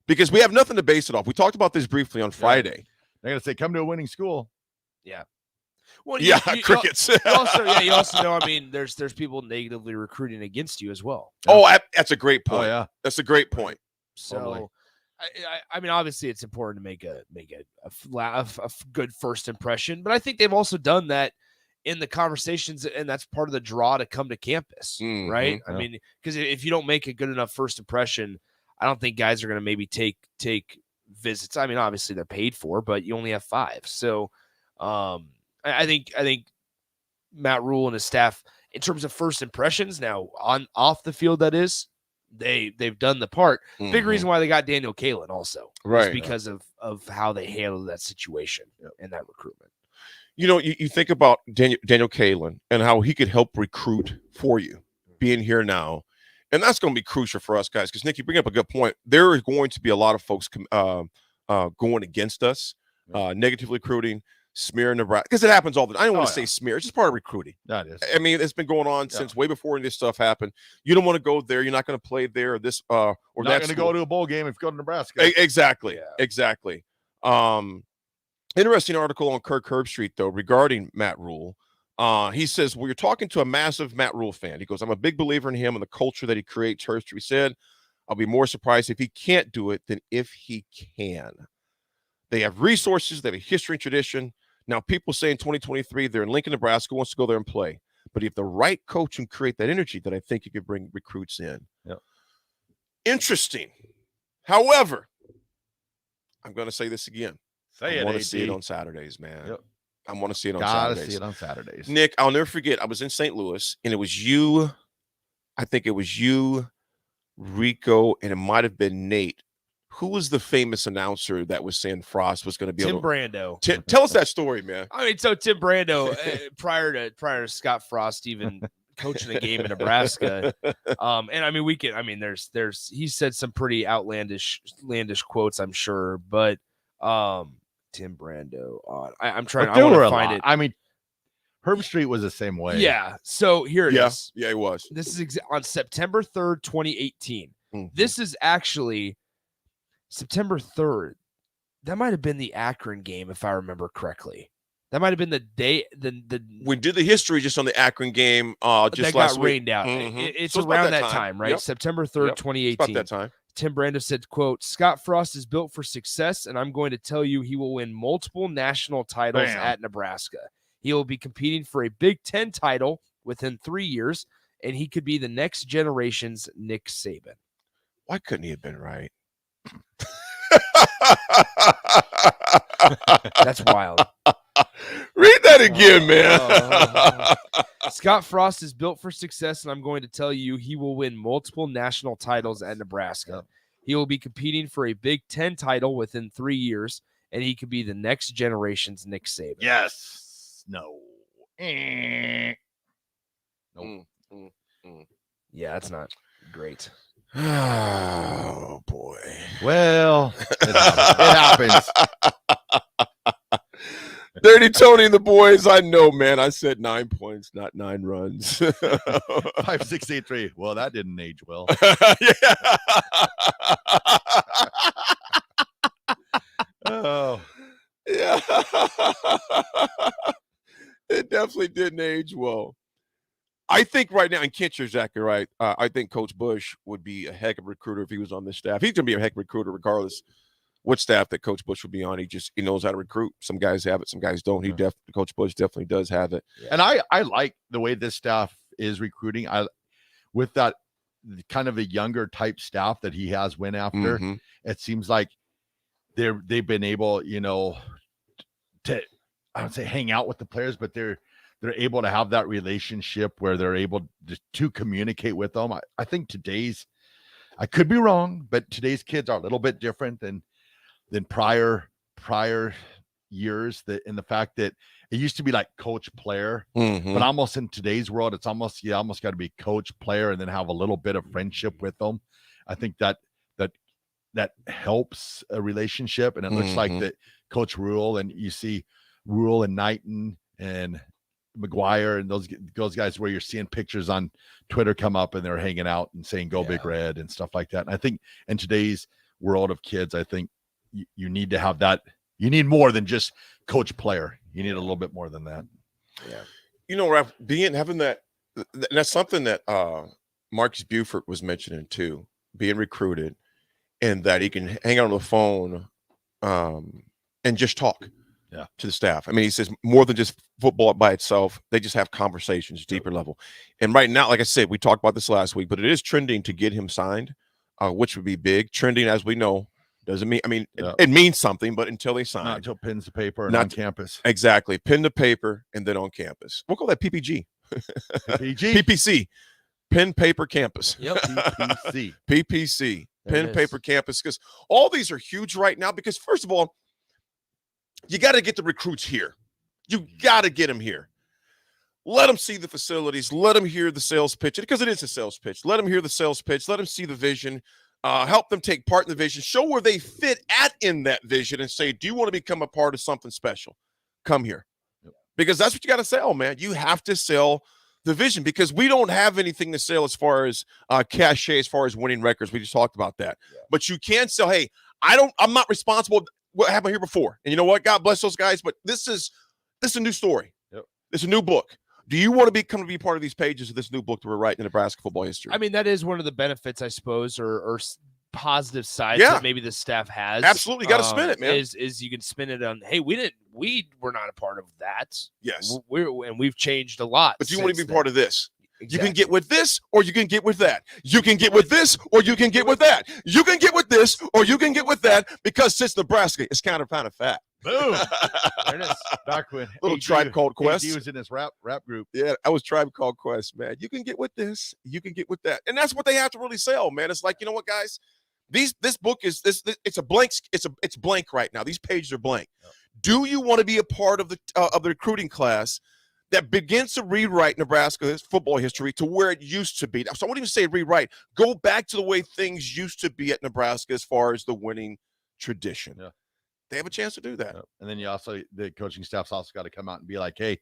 Because we have nothing to base it off. We talked about this briefly on Friday. They're going to say, come to a winning school. Yeah. Well, yeah, crickets. You also know, I mean, there's people negatively recruiting against you as well. Oh, that's a great point. Oh, yeah. That's a great point. So, Totally. I mean, obviously, it's important to make a good first impression, but I think they've also done that in the conversations, and that's part of the draw to come to campus, right? Yeah. I mean, because if you don't make a good enough first impression, I don't think guys are going to maybe take visits. I mean, obviously they're paid for, but you only have 5. So, I think Matt Rule and his staff, in terms of first impressions, now off the field, that is, they've done the part. Big reason why they got Daniel Kalen also, right? Because of how they handled that situation and that recruitment. You know, you think about Daniel Kalen and how he could help recruit for you, being here now. And that's going to be crucial for us guys, because, Nick, you bring up a good point. There are going to be a lot of folks going against us, negatively recruiting, smearing Nebraska, because it happens all the time. I don't want to say smear. It's just part of recruiting. That is. I mean, it's been going on since way before this stuff happened. You don't want to go there. You're not going to play there or this or You're that. not going to go to a bowl game if you go to Nebraska. Exactly. Exactly. Interesting article on Kirk Herbstreit, though, regarding Matt Rule. He says, well, you're talking to a massive Matt Rule fan. He goes, I'm a big believer in him and the culture that he creates. Herbstreit said, I'll be more surprised if he can't do it than if he can. They have resources. They have a history and tradition. Now, people say in 2023, they're in Lincoln, Nebraska, wants to go there and play. But if the right coach can create that energy, then I think you could bring recruits in. Yep. Interesting. However, I'm going to say this again. I want to see it on Saturdays, man. Yep. I want to see it on Gotta Saturdays. see it on Saturdays. Nick, I'll never forget. I was in St. Louis, and it was you. I think it was you, Rico, and it might have been Nate. Who was the famous announcer that was saying Frost was going to be Tim Brando? Tell us that story, man. I mean, so Tim Brando, prior to Scott Frost even coaching a game in Nebraska, and I mean, there's he said some pretty outlandish quotes, I'm sure, but Tim Brando. I'm trying. I want to find it. I mean, Herbstreit was the same way. Yeah. So here it is. Yeah, he was. This is on September 3rd, 2018. This is actually September 3rd. That might have been the Akron game, if I remember correctly. That might have been the day. We did the history just on the Akron game. Just that last got week. rained out. Mhm. It's So it's around about that time, right? Yep. September 3rd, Yep. 2018. It's about that time. Tim Brando said, quote, Scott Frost is built for success, and I'm going to tell you he will win multiple national titles at Nebraska. He will be competing for a Big Ten title within 3 years, and he could be the next generation's Nick Saban. Why couldn't he have been right? That's wild. Read that again, man. Scott Frost is built for success, and I'm going to tell you he will win multiple national titles at Nebraska. He will be competing for a Big Ten title within 3 years, and he could be the next generation's Nick Saban. Yes. No. Nope. Yeah, that's not great. Oh, boy. Well, it happens. Dirty Tony and the boys, I know, man. I said 9 points, not 9 runs. 5, 6, 8, 3. Well, that didn't age well. Oh, yeah. It definitely didn't age well. I think right now, and Kent, you're exactly right. I think Coach Bush would be a heck of a recruiter if he was on this staff. He's going to be a heck of a recruiter regardless what staff that Coach Bush would be on. He knows how to recruit. Some guys have it, some guys don't. Coach Bush definitely does have it. And I like the way this staff is recruiting. With that kind of a younger type staff that he has went after, it seems like they've been able, to, I would say, hang out with the players, but they're able to have that relationship where they're able to communicate with them. I think I could be wrong, but today's kids are a little bit different than prior years, in the fact that it used to be like coach player, but almost in today's world, it's almost got to be coach player and then have a little bit of friendship with them. I think that helps a relationship. And it looks like that Coach Rule, and you see Rule and Knighton and McGuire and those guys where you're seeing pictures on Twitter come up and they're hanging out and saying "Go Big Red" and stuff like that. And I think in today's world of kids, I think you need to have that. You need more than just coach player. You need a little bit more than that. Yeah. You know, Raff, having that, that's something that Marcus Buford was mentioning too, being recruited, and that he can hang out on the phone and just talk to the staff. I mean, he says more than just football by itself. They just have conversations, deeper level. And right now, like I said, we talked about this last week, but it is trending to get him signed, which would be big. Trending, as we know, doesn't mean, it means something, but until they sign. Not until pens to paper and on campus. Exactly. Pen to paper and then on campus. We'll call that PPG. PPC. Pen, paper, campus. Yep. PPC. PPC. There Pen, paper, campus. Because all these are huge right now because, first of all, you got to get the recruits here. You got to get them here. Let them see the facilities. Let them hear the sales pitch. Because it is a sales pitch. Let them hear the sales pitch. Let them see the vision. Help them take part in the vision. Show where they fit in that vision and say, do you want to become a part of something special? Come here. Because that's what you got to sell, man. You have to sell the vision because we don't have anything to sell as far as cachet, as far as winning records. We just talked about that. But you can sell, hey, I'm not responsible what happened here before. And you know what? God bless those guys. But this is a new story. It's a new book. Do you want to come to be part of these pages of this new book that we're writing in Nebraska football history? I mean, that is one of the benefits, I suppose, or positive sides that maybe the staff has. Absolutely. You got to spin it, man. Is you can spin it on, hey, we were not a part of that. Yes. We've changed a lot. But you want to be part of this. Exactly. You can get with this or you can get with that. You can get with this or you can get with that. You can get with this or you can get with that because since Nebraska is kind of fat. Boom. There it is. Back when little Tribe Called Quest. He was in his rap group. Yeah, I was Tribe Called Quest, man. You can get with this. You can get with that. And that's what they have to really sell, man. It's like, you know what, guys? This book is it's a blank. It's blank right now. These pages are blank. Yep. Do you want to be a part of the recruiting class that begins to rewrite Nebraska's football history to where it used to be? So I won't even say rewrite. Go back to the way things used to be at Nebraska as far as the winning tradition. Yeah. They have a chance to do that. Yep. And then the coaching staff's also got to come out and be like, hey,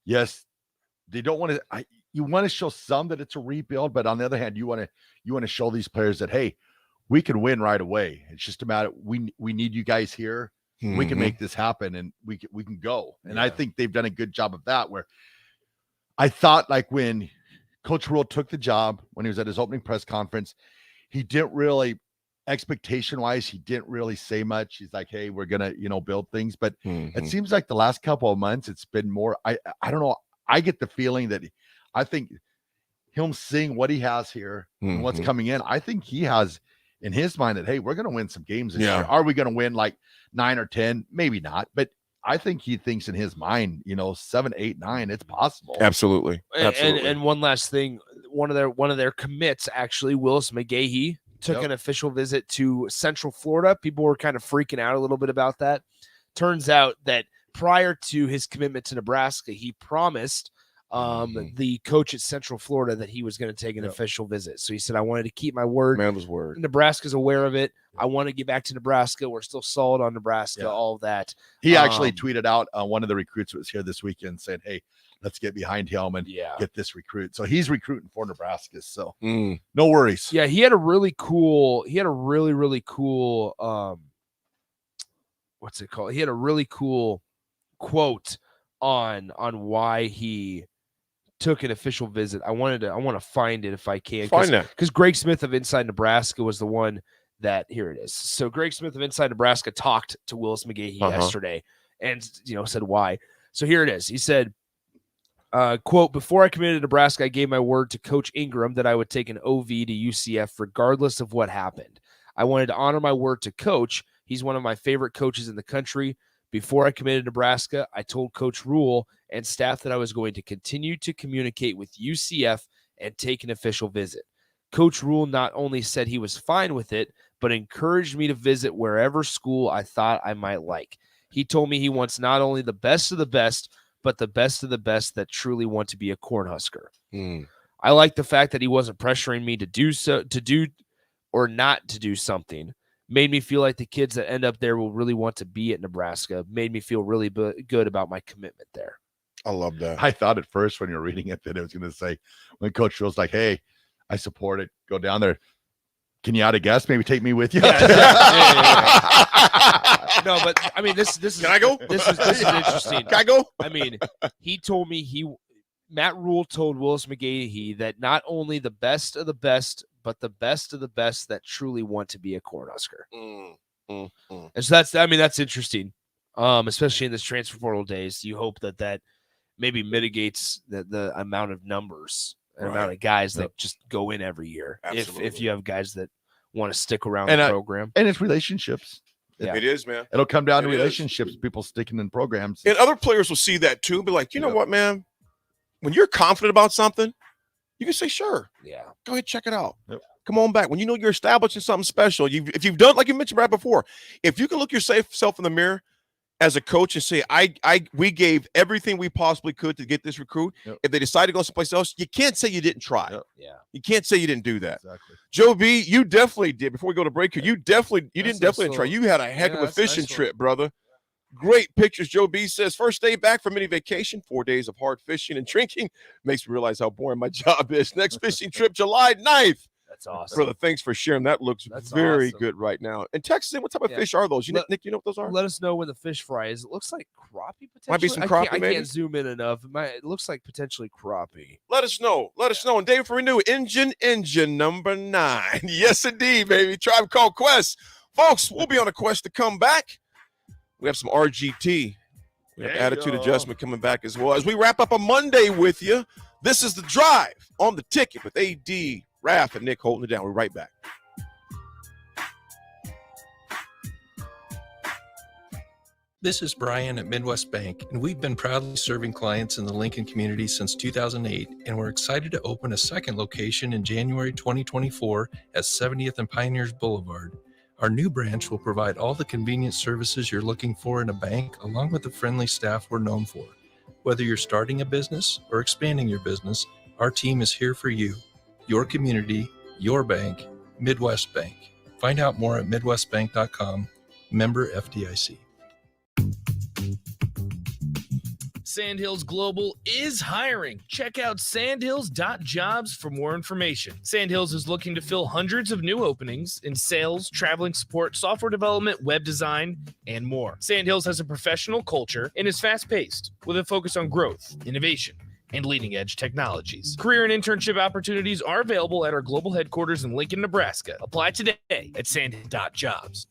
yes, they don't want to. You want to show some that it's a rebuild, but on the other hand, you want to show these players that, hey, we can win right away. It's just a matter we need you guys here. Mm-hmm. We can make this happen, and we can go. And I think they've done a good job of that. Where I thought, like when Coach Rule took the job, when he was at his opening press conference, he didn't really, expectation-wise, he didn't really say much. He's like, hey, we're gonna build things, but it seems like the last couple of months it's been more. I don't know. I get the feeling that. I think him seeing what he has here and what's coming in, I think he has in his mind that, hey, we're going to win some games this year. Are we going to win like 9 or 10? Maybe not. But I think he thinks in his mind, 7, 8, 9, it's possible. Absolutely. And one last thing, one of their commits, actually, Willis McGahee, took an official visit to Central Florida. People were kind of freaking out a little bit about that. Turns out that prior to his commitment to Nebraska, he promised the coach at Central Florida that he was going to take an official visit. So he said, I wanted to keep my word. Man was word. Nebraska's aware of it. I want to get back to Nebraska. We're still solid on Nebraska, all of that. He actually tweeted out one of the recruits that was here this weekend saying, hey, let's get behind him and get this recruit. So he's recruiting for Nebraska. So no worries. Yeah, he had a really cool, what's it called? He had a really cool quote on why he took an official visit. I want to find it if I can. Find that. Because Greg Smith of Inside Nebraska was the one that, here it is. So Greg Smith of Inside Nebraska talked to Willis McGahee yesterday and, said why. So here it is. He said, quote, before I committed to Nebraska, I gave my word to Coach Ingram that I would take an OV to UCF regardless of what happened. I wanted to honor my word to Coach. He's one of my favorite coaches in the country. Before I committed to Nebraska, I told Coach Rule and staff that I was going to continue to communicate with UCF and take an official visit. Coach Rule not only said he was fine with it, but encouraged me to visit wherever school I thought I might like. He told me he wants not only the best of the best, but the best of the best that truly want to be a Cornhusker. I like the fact that he wasn't pressuring me to do or not to do something. Made me feel like the kids that end up there will really want to be at Nebraska. Made me feel really good about my commitment there. I love that. I thought at first when you're reading it that it was going to say, when Coach Phil's like, hey, I support it. Go down there. Can you add a guest? Maybe take me with you. No, but I mean, this is. Can I go? This is interesting. Can I go? I mean, he told me Matt Rule told Willis McGahee that not only the best of the best, but the best of the best that truly want to be a Cornhusker. And so that's interesting. Especially in this transfer portal days, you hope that maybe mitigates the amount of numbers and amount of guys that just go in every year. If you have guys that want to stick around the program. And it's relationships. Yeah. It is, man. It'll come down to relationships, people sticking in programs. And other players will see that too, be like, you know what, man? When you're confident about something, you can say, sure. Yeah. Go ahead, check it out. Yep. Come on back. When you know you're establishing something special, if you've done, like you mentioned right before, if you can look yourself in the mirror as a coach and say, we gave everything we possibly could to get this recruit. Yep. If they decide to go someplace else, you can't say you didn't try. Yep. Yeah. You can't say you didn't do that. Exactly. Joe B, you definitely did. Before we go to break here, you didn't try. You had a heck of a fishing trip, brother. Great pictures. Joe B says, first day back from mini vacation, 4 days of hard fishing and drinking. Makes me realize how boring my job is. Next fishing trip, July 9th. That's awesome. Brother, thanks for sharing. That looks very good right now. And Texas, what type of fish are those? Nick, you know what those are? Let us know when the fish fry is. It looks like crappie potentially. Might be some crappie, I maybe? can't zoom in enough. It looks like potentially crappie. Let us know. Let us know. And David for Renew, engine number 9. Yes, indeed, baby. Tribe Called Quest. Folks, we'll be on a quest to come back. We have some RGT. We have attitude adjustment coming back as well. As we wrap up a Monday with you, this is The Drive on the Ticket with AD, Raff, and Nick holding it down. We're right back. This is Brian at Midwest Bank, and we've been proudly serving clients in the Lincoln community since 2008, and we're excited to open a second location in January 2024 at 70th and Pioneers Boulevard. Our new branch will provide all the convenient services you're looking for in a bank, along with the friendly staff we're known for. Whether you're starting a business or expanding your business, our team is here for you. Your community, your bank, Midwest Bank. Find out more at midwestbank.com, member FDIC. Sandhills Global is hiring. Check out sandhills.jobs for more information. Sandhills is looking to fill hundreds of new openings in sales, traveling support, software development, web design, and more. Sandhills has a professional culture and is fast-paced with a focus on growth, innovation, and leading-edge technologies. Career and internship opportunities are available at our global headquarters in Lincoln, Nebraska. Apply today at sandhill.jobs.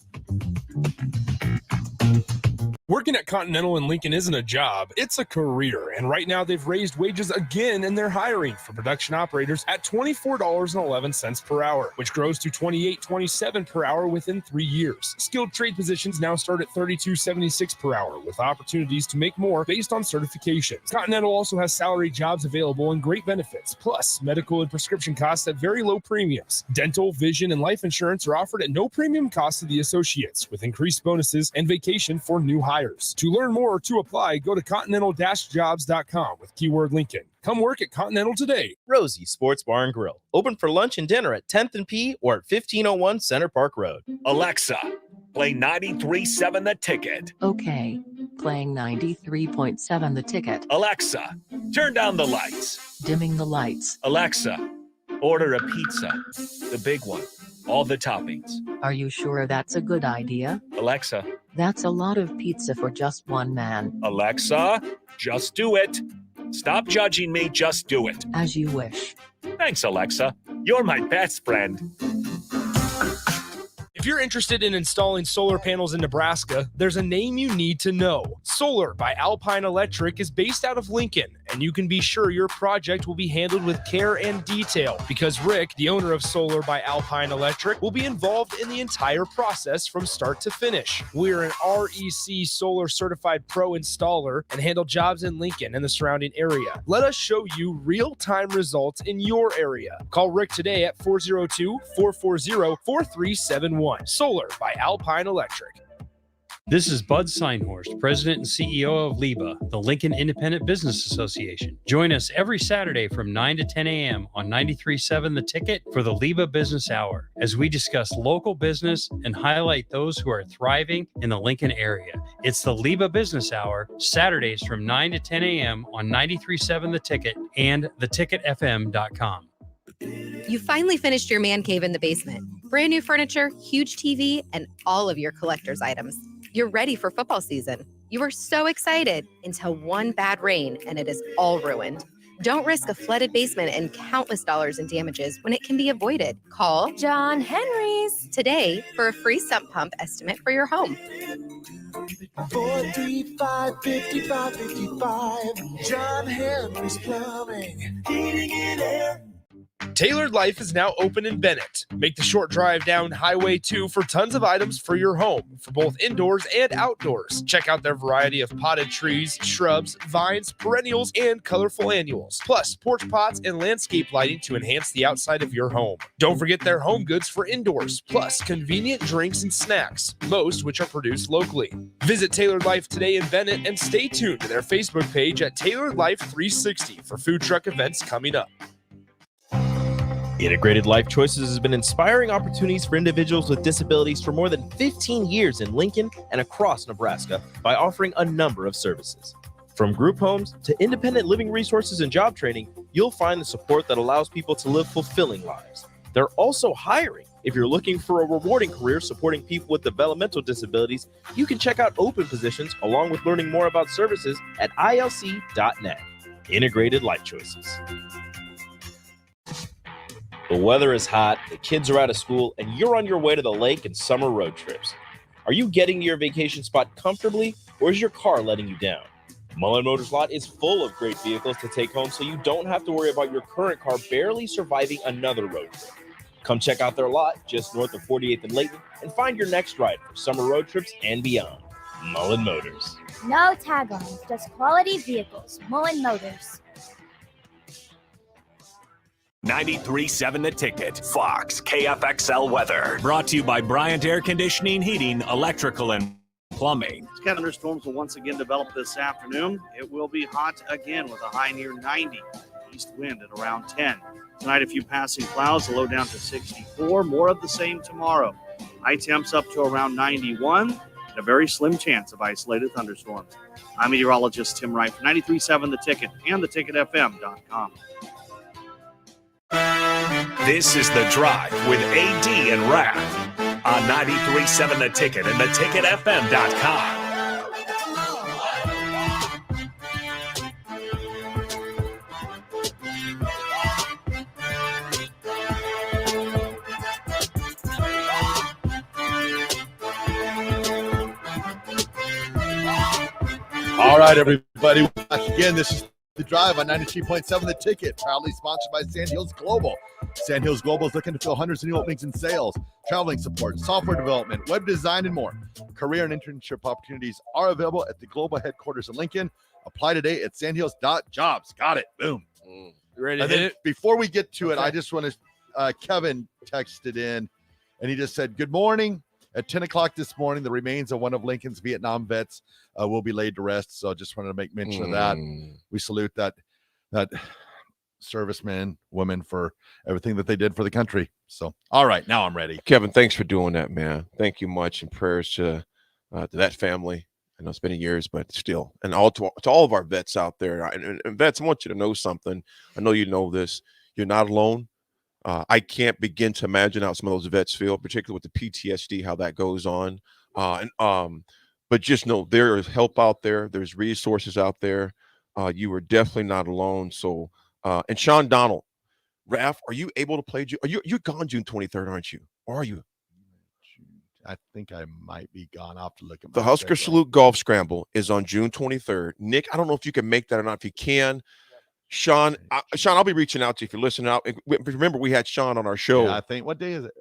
Working at Continental in Lincoln isn't a job, it's a career. And right now they've raised wages again and they're hiring for production operators at $24.11 per hour, which grows to $28.27 per hour within 3 years. Skilled trade positions now start at $32.76 per hour with opportunities to make more based on certifications. Continental also has salary jobs available and great benefits, plus medical and prescription costs at very low premiums. Dental, vision, and life insurance are offered at no premium cost to the associates with increased bonuses and vacation for new hires. To learn more or to apply, go to continental-jobs.com with keyword Lincoln. Come work at Continental today. Rosie Sports Bar and Grill. Open for lunch and dinner at 10th and P or at 1501 Center Park Road. Alexa, play 93.7 The Ticket. Okay, playing 93.7 The Ticket. Alexa, turn down the lights. Dimming the lights. Alexa, order a pizza. The big one. All the toppings. Are you sure that's a good idea? Alexa. That's a lot of pizza for just one man. Alexa, just do it. Stop judging me, just do it. As you wish. Thanks, Alexa. You're my best friend. If you're interested in installing solar panels in Nebraska, there's a name you need to know. Solar by Alpine Electric is based out of Lincoln, and you can be sure your project will be handled with care and detail because Rick, the owner of Solar by Alpine Electric, will be involved in the entire process from start to finish. We're an REC Solar Certified Pro installer and handle jobs in Lincoln and the surrounding area. Let us show you real-time results in your area. Call Rick today at 402-440-4371. Solar by Alpine Electric. This is Bud Seinhorst, President and CEO of LIBA, the Lincoln Independent Business Association. Join us every Saturday from 9 to 10 a.m. on 93.7 The Ticket for the LIBA Business Hour, as we discuss local business and highlight those who are thriving in the Lincoln area. It's the LIBA Business Hour, Saturdays from 9 to 10 a.m. on 93.7 The Ticket and theticketfm.com. You finally finished your man cave in the basement. Brand new furniture, huge TV, and all of your collector's items. You're ready for football season. You were so excited until one bad rain and it is all ruined. Don't risk a flooded basement and countless dollars in damages when it can be avoided. Call John Henry's today for a free sump pump estimate for your home. 435-5555. John Henry's Plumbing, Heating and Air. Tailored Life is now open in Bennett. Make the short drive down Highway 2 for tons of items for your home, for both indoors and outdoors. Check out their variety of potted trees, shrubs, vines, perennials, and colorful annuals. Plus, porch pots and landscape lighting to enhance the outside of your home. Don't forget their home goods for indoors, plus convenient drinks and snacks, most which are produced locally. Visit Tailored Life today in Bennett and stay tuned to their Facebook page at Tailored Life 360 for food truck events coming up. Integrated Life Choices has been inspiring opportunities for individuals with disabilities for more than 15 years in Lincoln and across Nebraska by offering a number of services. From group homes to independent living resources and job training, you'll find the support that allows people to live fulfilling lives. They're also hiring. If you're looking for a rewarding career supporting people with developmental disabilities, you can check out open positions along with learning more about services at ilc.net. Integrated Life Choices. The weather is hot, the kids are out of school, and you're on your way to the lake and summer road trips. Are you getting to your vacation spot comfortably, or is your car letting you down? Mullen Motors Lot is full of great vehicles to take home so you don't have to worry about your current car barely surviving another road trip. Come check out their lot just north of 48th and Layton and find your next ride for summer road trips and beyond. Mullen Motors. No tag-ons, just quality vehicles. Mullen Motors. 93.7 The Ticket, Fox, KFXL weather. Brought to you by Bryant Air Conditioning, Heating, Electrical, and Plumbing. Thunderstorms will once again develop this afternoon. It will be hot again with a high near 90. East wind at around 10. Tonight, a few passing clouds, a low down to 64. More of the same tomorrow. High temps up to around 91. And a very slim chance of isolated thunderstorms. I'm meteorologist Tim Wright for 93.7 The Ticket and theticketfm.com. This is The Drive with AD and Raff on 93.7 The Ticket and theticketfm.com. All right, everybody. Again, this is The Drive on 93.7 The Ticket, proudly sponsored by Sandhills Global. Sandhills Global is looking to fill hundreds of new openings in sales, traveling support, software development, web design, and more. Career and internship opportunities are available at the global headquarters in Lincoln. Apply today at sandhills.jobs. Got it. Boom. Ready to hit it? Before we get to it, Okay. I just want to, Kevin texted in, and he just said, good morning. At 10 o'clock this morning, the remains of one of Lincoln's Vietnam vets will be laid to rest. So I just wanted to make mention of that. We salute that servicemen, women for everything that they did for the country. So, all right, now I'm ready. Kevin, thanks for doing that, man. Thank you much, and prayers to that family. I know it's been years, but still, and all to all of our vets out there. And vets, I want you to know something. I know you know this. You're not alone. I can't begin to imagine how some of those vets feel, particularly with the PTSD, how that goes on. But just know there is help out there. There's resources out there. You are definitely not alone. So, and Sean Donald, Raff, are you able to play? You're gone June 23rd, aren't you? Or are you? I think I might be gone. I'll have to look at The Husker Salute Golf Scramble is on June 23rd. Nick, I don't know if you can make that or not. If you can, Sean, I'll be reaching out to you if you're listening out. Remember, we had Sean on our show. Yeah, I think, what day is it?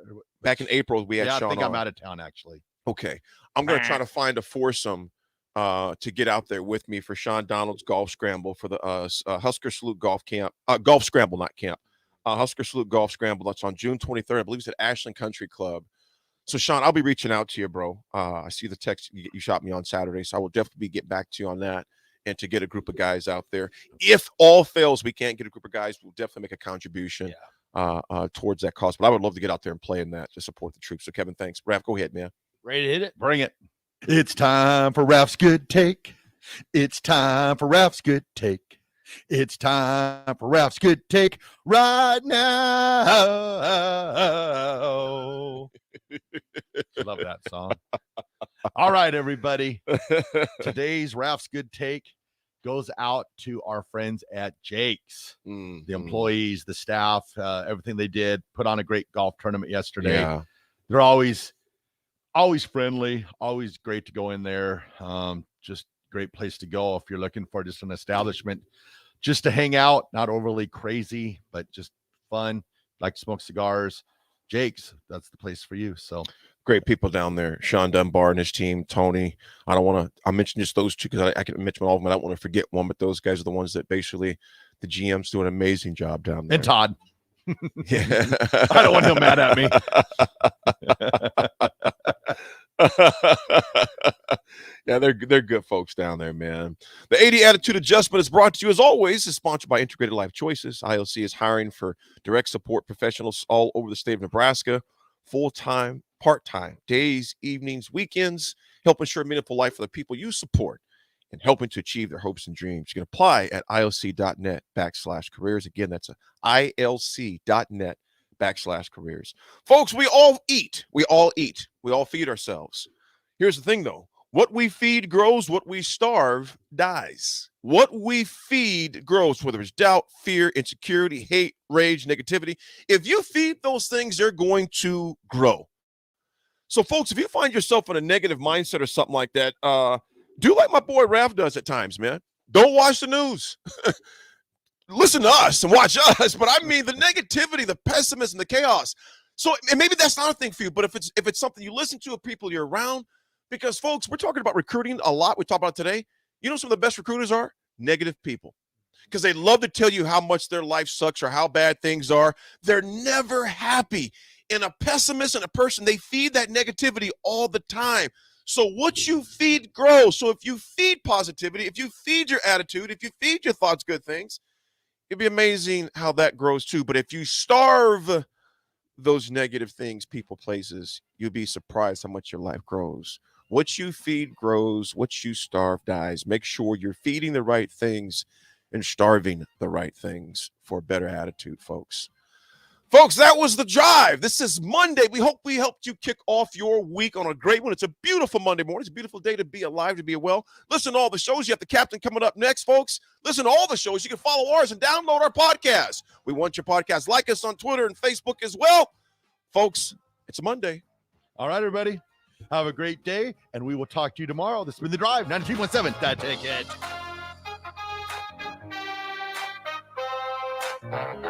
Back in April, we had Sean I think on. I'm out of town, actually. Okay. I'm going to try to find a foursome to get out there with me for Sean Donald's Golf Scramble for the Husker Salute Golf Camp. Golf Scramble, not camp. Husker Salute Golf Scramble. That's on June 23rd. I believe it's at Ashland Country Club. So, Sean, I'll be reaching out to you, bro. I see the text you shot me on Saturday, so I will definitely get back to you on that and to get a group of guys out there. If all fails, we can't get a group of guys, we'll definitely make a contribution towards that cost. But I would love to get out there and play in that to support the troops. So, Kevin, thanks. Raff, go ahead, man. Ready to hit it? Bring it. It's time for Raff's Good Take. It's time for Raff's Good Take. It's time for Raff's Good Take right now. Love that song. All right, everybody. Today's Raff's Good Take goes out to our friends at Jake's, the employees, the staff, everything they did. Put on a great golf tournament yesterday. Yeah. They're always friendly, always great to go in there. Just great place to go if you're looking for just an establishment just to hang out, not overly crazy, but just fun, like to smoke cigars. Jake's, that's the place for you. So great people down there. Sean Dunbar and his team, Tony. I mention just those two because I can mention all of them. I don't want to forget one, but those guys are the ones that basically the GMs do an amazing job down there. And Todd. Yeah. I don't want him mad at me. Yeah, they're good folks down there, man. The 80 Attitude Adjustment is brought to you, as always, is sponsored by Integrated Life Choices. ILC is hiring for direct support professionals all over the state of Nebraska, full-time, part-time, days, evenings, weekends, help ensure a meaningful life for the people you support and helping to achieve their hopes and dreams. You can apply at ilc.net/careers. Again, that's ilc.net/careers. Folks, we all eat. We all feed ourselves. Here's the thing, though. What we feed grows, what we starve dies. What we feed grows, whether it's doubt, fear, insecurity, hate, rage, negativity. If you feed those things, they're going to grow. So, folks, if you find yourself in a negative mindset or something like that, do like my boy Raff does at times, man. Don't watch the news. Listen to us and watch us. But I mean the negativity, the pessimism, the chaos. So, and maybe that's not a thing for you, but if it's something you listen to of people you're around, because, folks, we're talking about recruiting a lot. We talk about it today. You know some of the best recruiters are? Negative people. Because they love to tell you how much their life sucks or how bad things are. They're never happy. And a pessimist and a person, they feed that negativity all the time. So what you feed grows. So if you feed positivity, if you feed your attitude, if you feed your thoughts good things, it'd be amazing how that grows too. But if you starve those negative things, people, places, you'll be surprised how much your life grows. What you feed grows, what you starve dies. Make sure you're feeding the right things and starving the right things for a better attitude, folks. Folks, that was the drive. This is Monday. We hope we helped you kick off your week on a great one. It's a beautiful Monday morning. It's a beautiful day to be alive, to be well. Listen to all the shows. You have the captain coming up next, folks. Listen to all the shows. You can follow ours and download our podcast. We want your podcast. Like us on Twitter and Facebook as well. Folks, it's a Monday. All right, everybody. Have a great day, and we will talk to you tomorrow. This has been The Drive, 93.7. The Ticket.